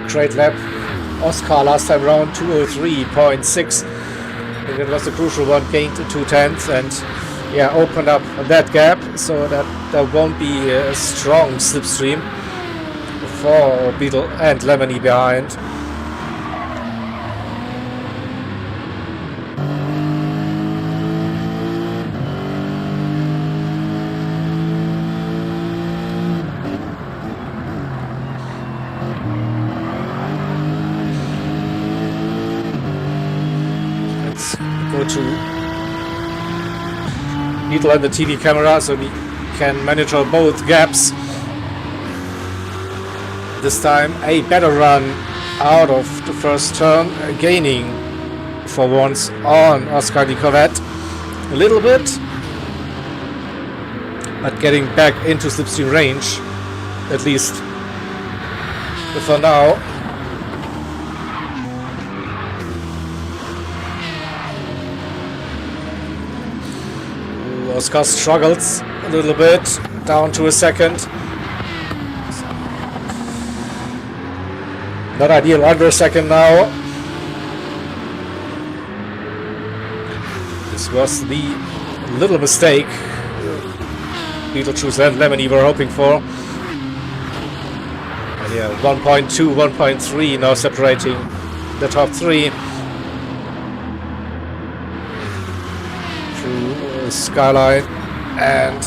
Great lap. Oscar last time around 203.6. I think that was the crucial one, gained 2/10 and yeah, opened up that gap so that there won't be a strong slipstream for Beetle and Lemony behind. To Beetle and the TV camera so we can monitor both gaps. This time a better run out of the first turn, gaining for once on Oscar the Corvette a little bit, but getting back into slipstream range, at least for now. Oscar struggles a little bit, down to a second. Not ideal, under a second now. This was the little mistake Beetlejuice and Lemony were hoping for. And yeah, 1.2, 1.3 now separating the top 3. Skyline and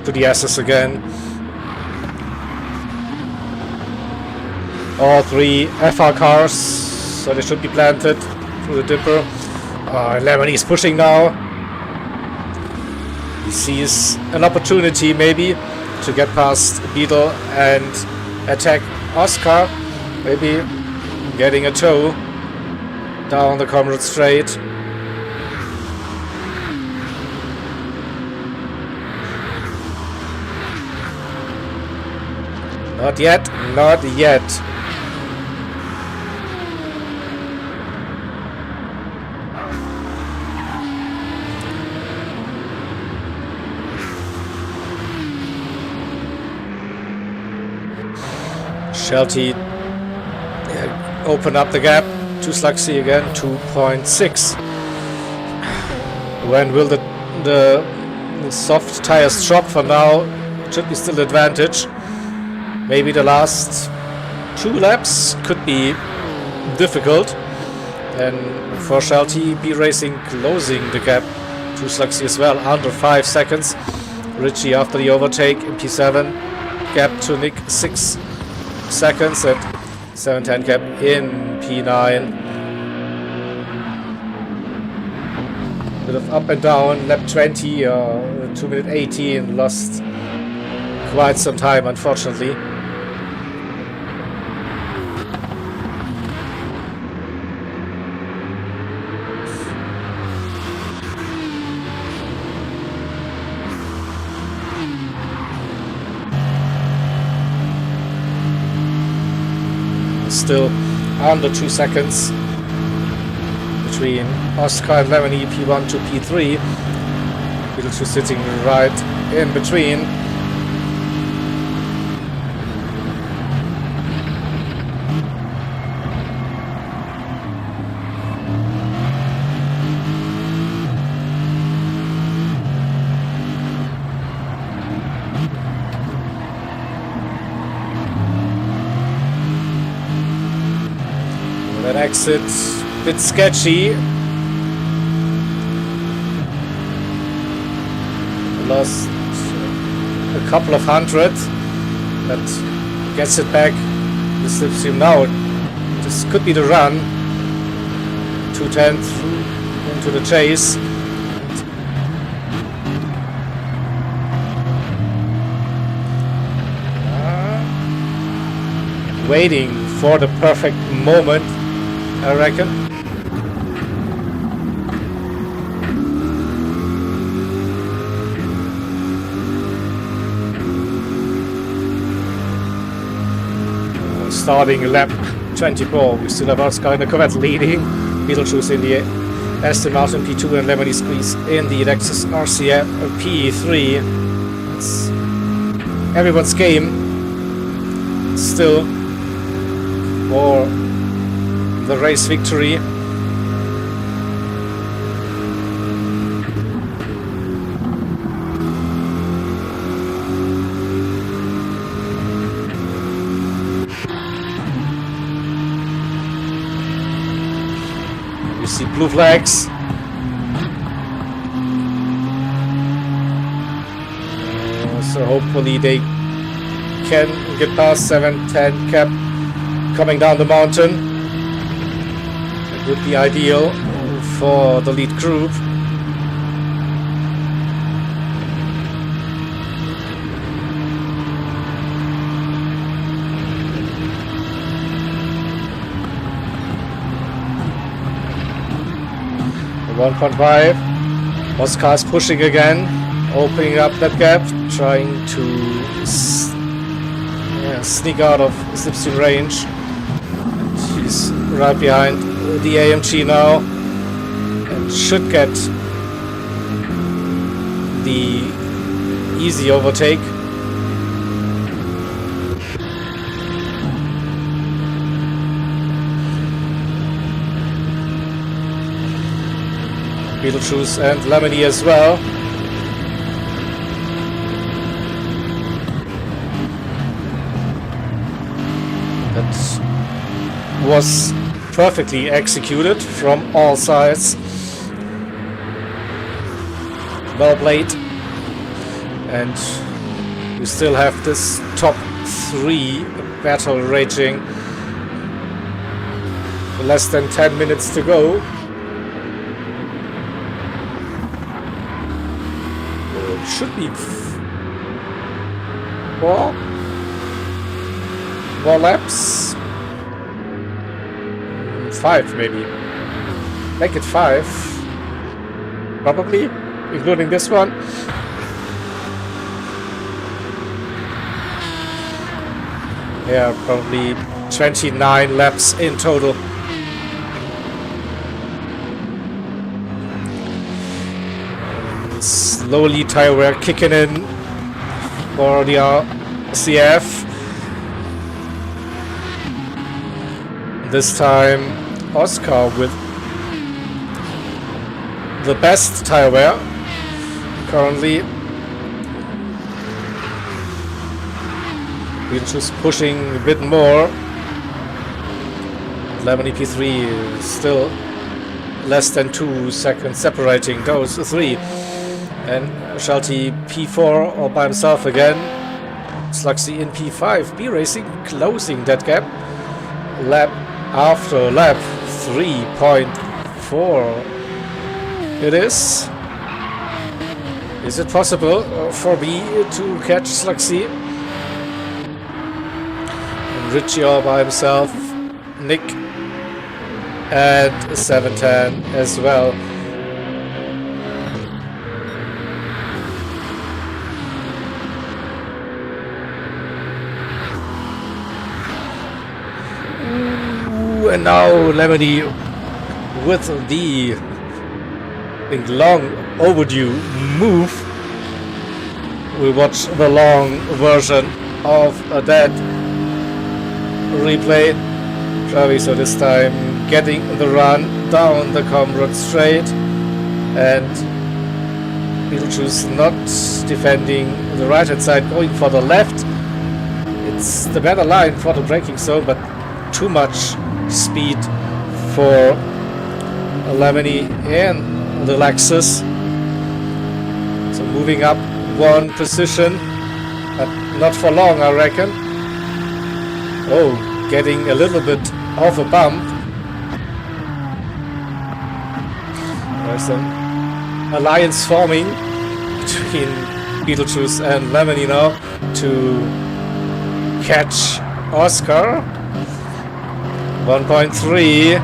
to the S's again. All 3 FR cars, so they should be planted through the dipper. Lemony is pushing now. He sees an opportunity maybe to get past Beetle and attack Oscar, maybe getting a tow down the Comrade Straight. Not yet, not yet. Shelty open up the gap to Sluxy again, 2.6. When will the soft tires drop? For now, it should be still advantage. Maybe the last 2 laps could be difficult. And for Shelty, B Racing closing the gap to Sluxy as well, under 5 seconds. Ritchie after the overtake in P7, gap to Nick 6 seconds, and 7:10 gap in P9. Bit of up and down, lap 20, 2:18, lost quite some time unfortunately. Still under 2 seconds between Oscar and Lemony, P1 to P3. Beetlejuice sitting right in between. That exit, a bit sketchy. Lost a couple of hundred, but gets it back. The slipstream now. This could be the run. 210 through into the chase. Waiting for the perfect moment, I reckon. Starting lap 24, we still have Oscar in the Corvette leading, Beetlejuice in the Aston Martin P2 and Lemony Squeeze in the Lexus RCF P3. It's everyone's game still for the race victory. You see blue flags. So hopefully they can get past 710 cap coming down the mountain. It would be ideal for the lead group. The 1.5. Oscar is pushing again, opening up that gap, trying to sneak out of slipstream range. He's right behind the AMG now and should get the easy overtake. Beetlejuice and Lemony as well. That was perfectly executed from all sides. Well played. And we still have this top 3 battle raging. Less than 10 minutes to go. Should be 4 more laps. 5 maybe. Make it 5. Probably, including this one. Yeah, probably 29 laps in total. Slowly tire wear kicking in for the RCF. This time Oscar with the best tire wear currently. We're just pushing a bit more. Lemony P3 is still less than 2 seconds separating those 3. And Shelty P4 all by himself again. Slugsy in P5. B Racing closing that gap. Lap after lap. 3.4 it is. Is it possible for B to catch Slugsy? And Richie all by himself. Nick at 710 as well. And now Lemony with the, I think, long overdue move. We watch the long version of that replay. Treviso this time getting the run down the Comrade straight, and Beetlejuice not defending the right hand side, going for the left. It's the better line for the braking zone, but too much speed for Lemony and the Lexus. So moving up one position, but not for long, I reckon. Oh, getting a little bit of a bump. There's an alliance forming between Beetlejuice and Lemony now to catch Oscar. 1.3.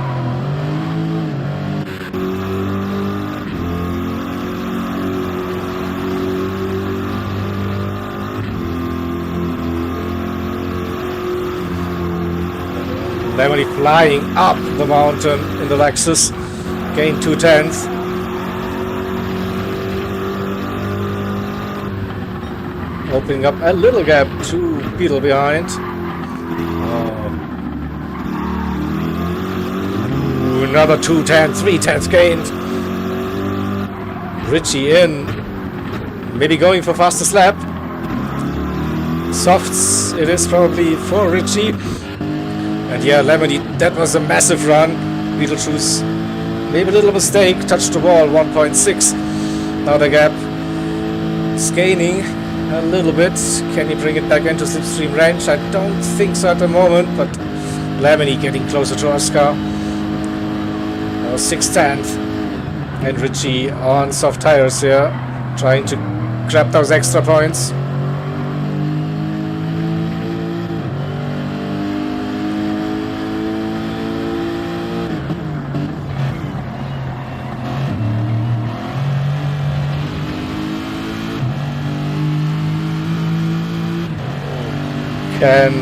Lemony flying up the mountain in the Lexus, gained 2/10. Opening up a little gap to Beetle behind. Ooh, another 2/10, 3/10 gained. Richie in, maybe going for fastest lap. Softs it is probably for Richie. And yeah, Lemony, that was a massive run. Beetlejuice, maybe a little mistake, touched the wall, 1.6. Now the gap is gaining a little bit. Can he bring it back into slipstream range? I don't think so at the moment, but Lemony getting closer to Oscar. 6/10. And Richie on soft tires here, trying to grab those extra points. Can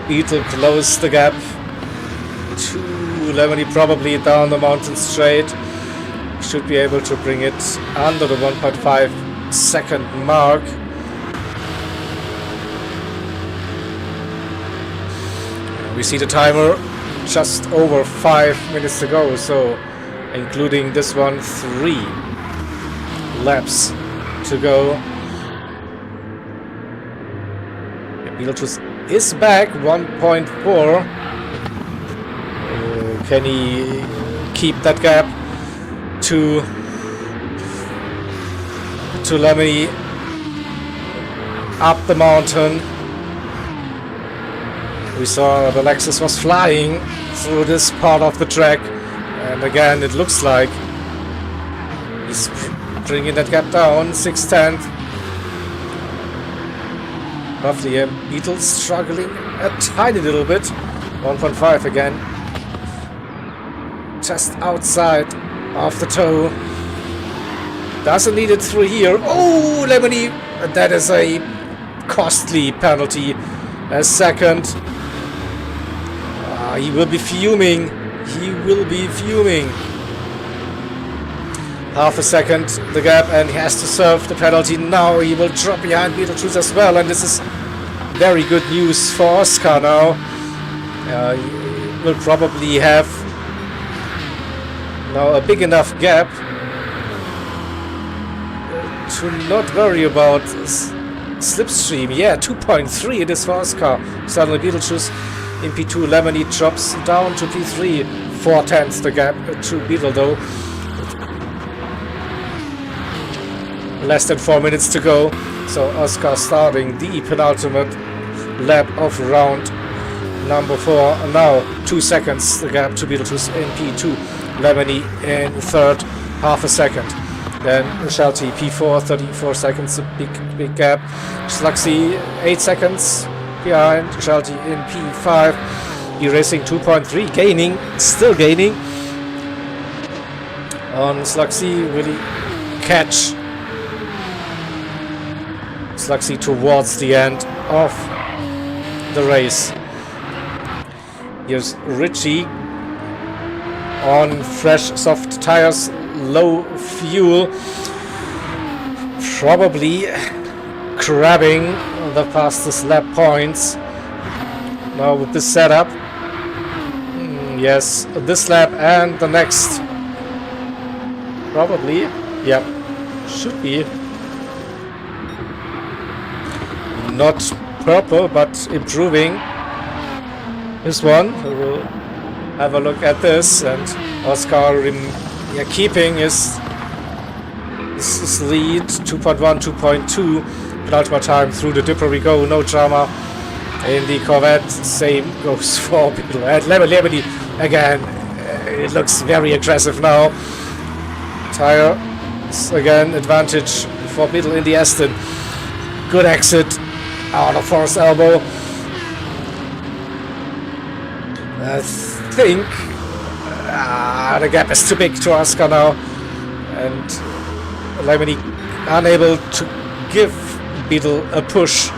Beetle close the gap to Lemony, probably down the mountain straight? Should be able to bring it under the 1.5 second mark. We see the timer just over 5 minutes to go, so including this one, 3 laps to go. Beetlejuice is back, 1.4. Can he keep that gap to Lemony up the mountain? We saw the Lexus was flying through this part of the track, and again it looks like he's bringing that gap down, 6/10. Roughly, Beetle struggling a tiny little bit. 1.5 again. Just outside of the toe. Doesn't need it through here. Oh, Lemony! That is a costly penalty. A second. He will be fuming. He will be fuming. Half a second the gap, and he has to serve the penalty now. He will drop behind Beetlejuice as well, and this is very good news for Oscar now. He will probably have now a big enough gap to not worry about slipstream. Yeah, 2.3 it is for Oscar. Suddenly Beetlejuice in P2, Lemony drops down to P3. 4/10 the gap to Beetle though. Less than 4 minutes to go, so Oscar starting the penultimate lap of round number 4. Now 2 seconds the gap to Beetlejuice in P2, Lemony in third, half a second. Then Shelty P4, 34 seconds, a big gap. Sluxy 8 seconds behind, Shelty in P5. Erasing 2.3, gaining, still gaining. On Sluxy, really catch Sluxy towards the end of the race. Here's Richie on fresh soft tires, low fuel, probably grabbing the fastest lap points. Now with this setup, yes, this lap and the next, probably, yep, should be not purple but improving. This one, we'll have a look at this, and Oscar keeping his lead, 2.1, 2.2 penultimate time through the dipper we go, no drama in the Corvette. Same goes for Beetle and Lemony again. It looks very aggressive now. Tire again, advantage for Beetle in the Aston. Good exit out of force elbow. I think the gap is too big to Oscar now, and Lemony unable to give Beetle a push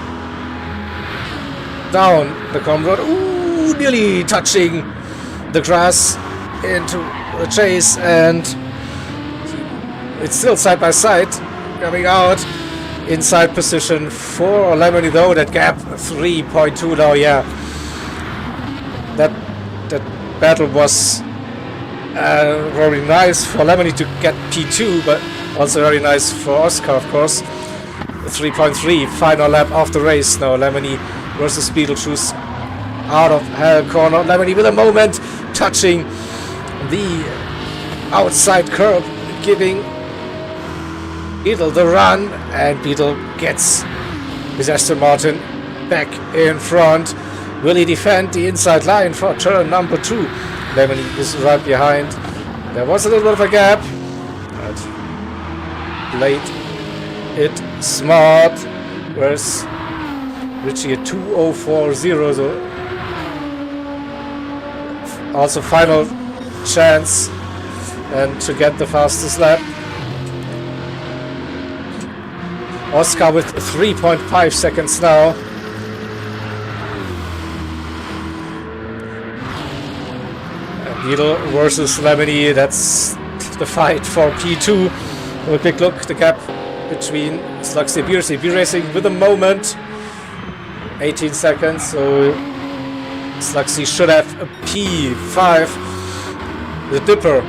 down the common road. Ooh, nearly touching the grass into the chase, and it's still side by side coming out. Inside position for Lemony though. That gap 3.2 now. Yeah, that battle was very nice for Lemony to get P2, but also very nice for Oscar, of course. 3.3 final lap of the race now. Lemony versus Beetlejuice out of hell corner. Lemony with a moment touching the outside curb, giving Beetle the run, and Beetle gets his Aston Martin back in front. Will he defend the inside line for turn number 2? Lemony is right behind. There was a little bit of a gap, but played it smart. Where's Richie at 2:040, so also final chance and to get the fastest lap. Oscar with 3.5 seconds now. Beetle versus Lemony, that's the fight for P2. Have a quick look, the gap between Slugsy and B Racing with a moment. 18 seconds, so Slugsy should have a P5. The Dipper.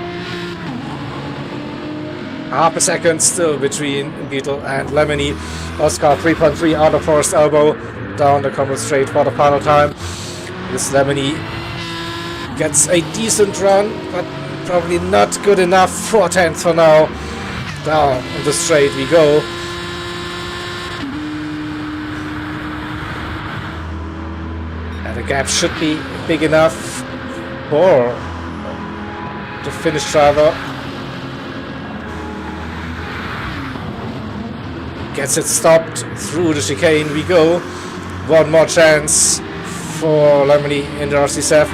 Half a second still between Beetle and Lemony. Oscar 3.3 out of forced elbow down the common straight for the final time. This Lemony gets a decent run, but probably not good enough. 4/10 for now. Down on the straight we go. And the gap should be big enough for the Finnish driver. Gets it stopped through the chicane we go. One more chance for Lemony in the RC7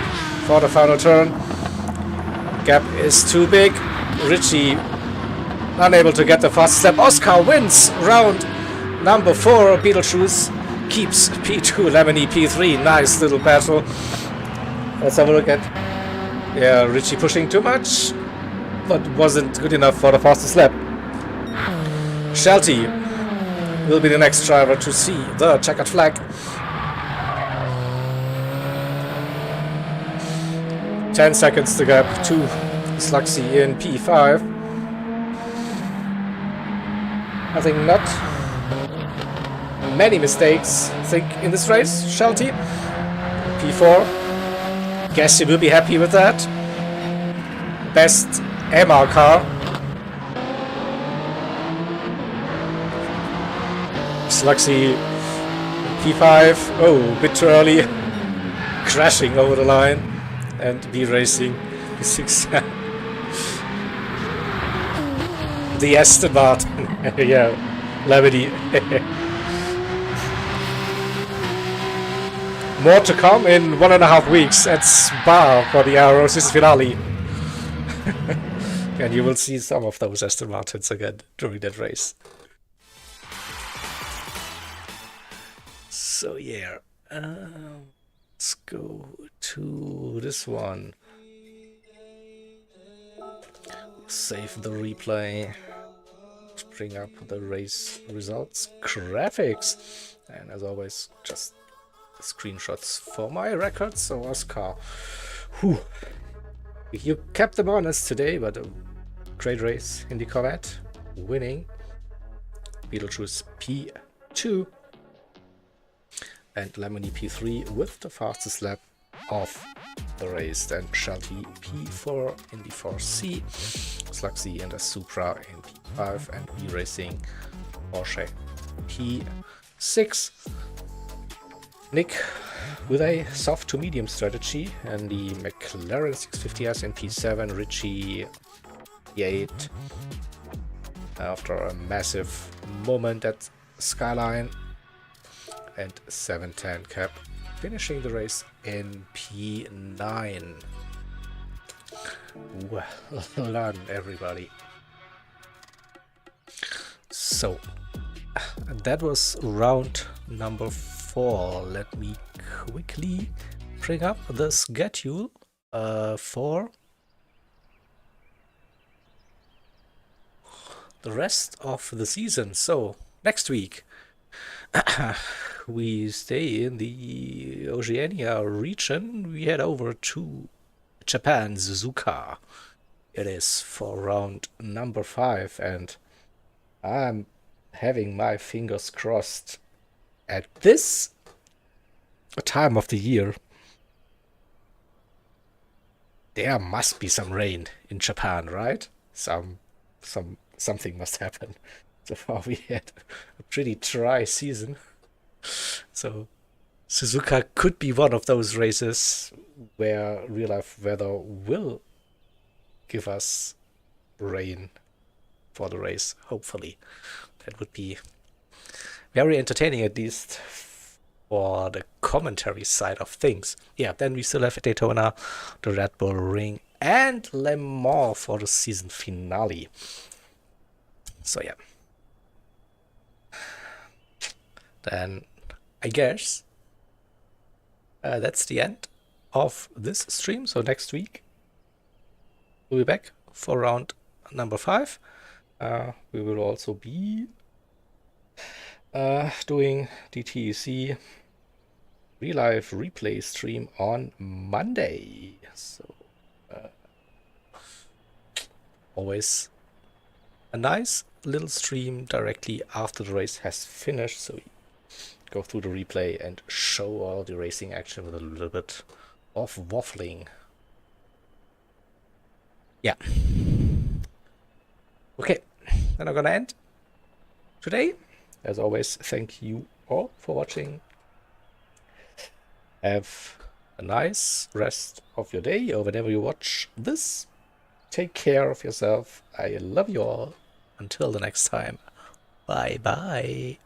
for the final turn. Gap is too big. Richie unable to get the fast step. Oscar wins round number 4. Beetlejuice keeps P2, Lemony P3. Nice little battle. Let's have a look at, yeah, Richie pushing too much, but wasn't good enough for the fastest lap. Shelty will be the next driver to see the checkered flag. 10 seconds to gap to Slugsy in P5. I think not many mistakes, I think, in this race. Shelty, P4. Guess you will be happy with that. Best MR car. Slugsy P5. Oh, a bit too early. Crashing over the line. And B Racing P6. The Aston Martin. Yeah, Lemony. More to come in 1.5 weeks at Spa for the Aero season finale. And you will see some of those Aston Martins again during that race. So yeah, let's go to this one. Save the replay. Bring up the race results graphics. And as always, just the screenshots for my records. So Oscar, whew, you kept them honest today, but a great race in the Corvette, winning. Beetlejuice P2 and Lemony P3 with the fastest lap of the race. Then Shelty P4 in the 4C, Slugsy and a Supra in P5, and we racing Porsche P6. Nick with a soft to medium strategy and the McLaren 650S in P7, Richie P8 after a massive moment at Skyline, and 710 Cap finishing the race in P9. Well done, everybody. So that was round number 4. Let me quickly bring up the schedule for the rest of the season. So next week we stay in the Oceania region. We head over to Japan, Suzuka. It is for round number 5, and I'm having my fingers crossed. At this time of the year, there must be some rain in Japan, right? Something must happen. So far we had a pretty dry season. So Suzuka could be one of those races where real life weather will give us rain for the race, hopefully. That would be very entertaining, at least for the commentary side of things. Yeah, then we still have Daytona, the Red Bull Ring, and Le Mans for the season finale. So yeah. Then I guess that's the end of this stream. So next week we'll be back for round number 5. We will also be doing DTC real life replay stream on Monday. So always a nice little stream directly after the race has finished, so we go through the replay and show all the racing action with a little bit of waffling. Yeah. Okay, then I'm gonna end today. As always, thank you all for watching. Have a nice rest of your day or whenever you watch this. Take care of yourself. I love you all. Until the next time. Bye bye.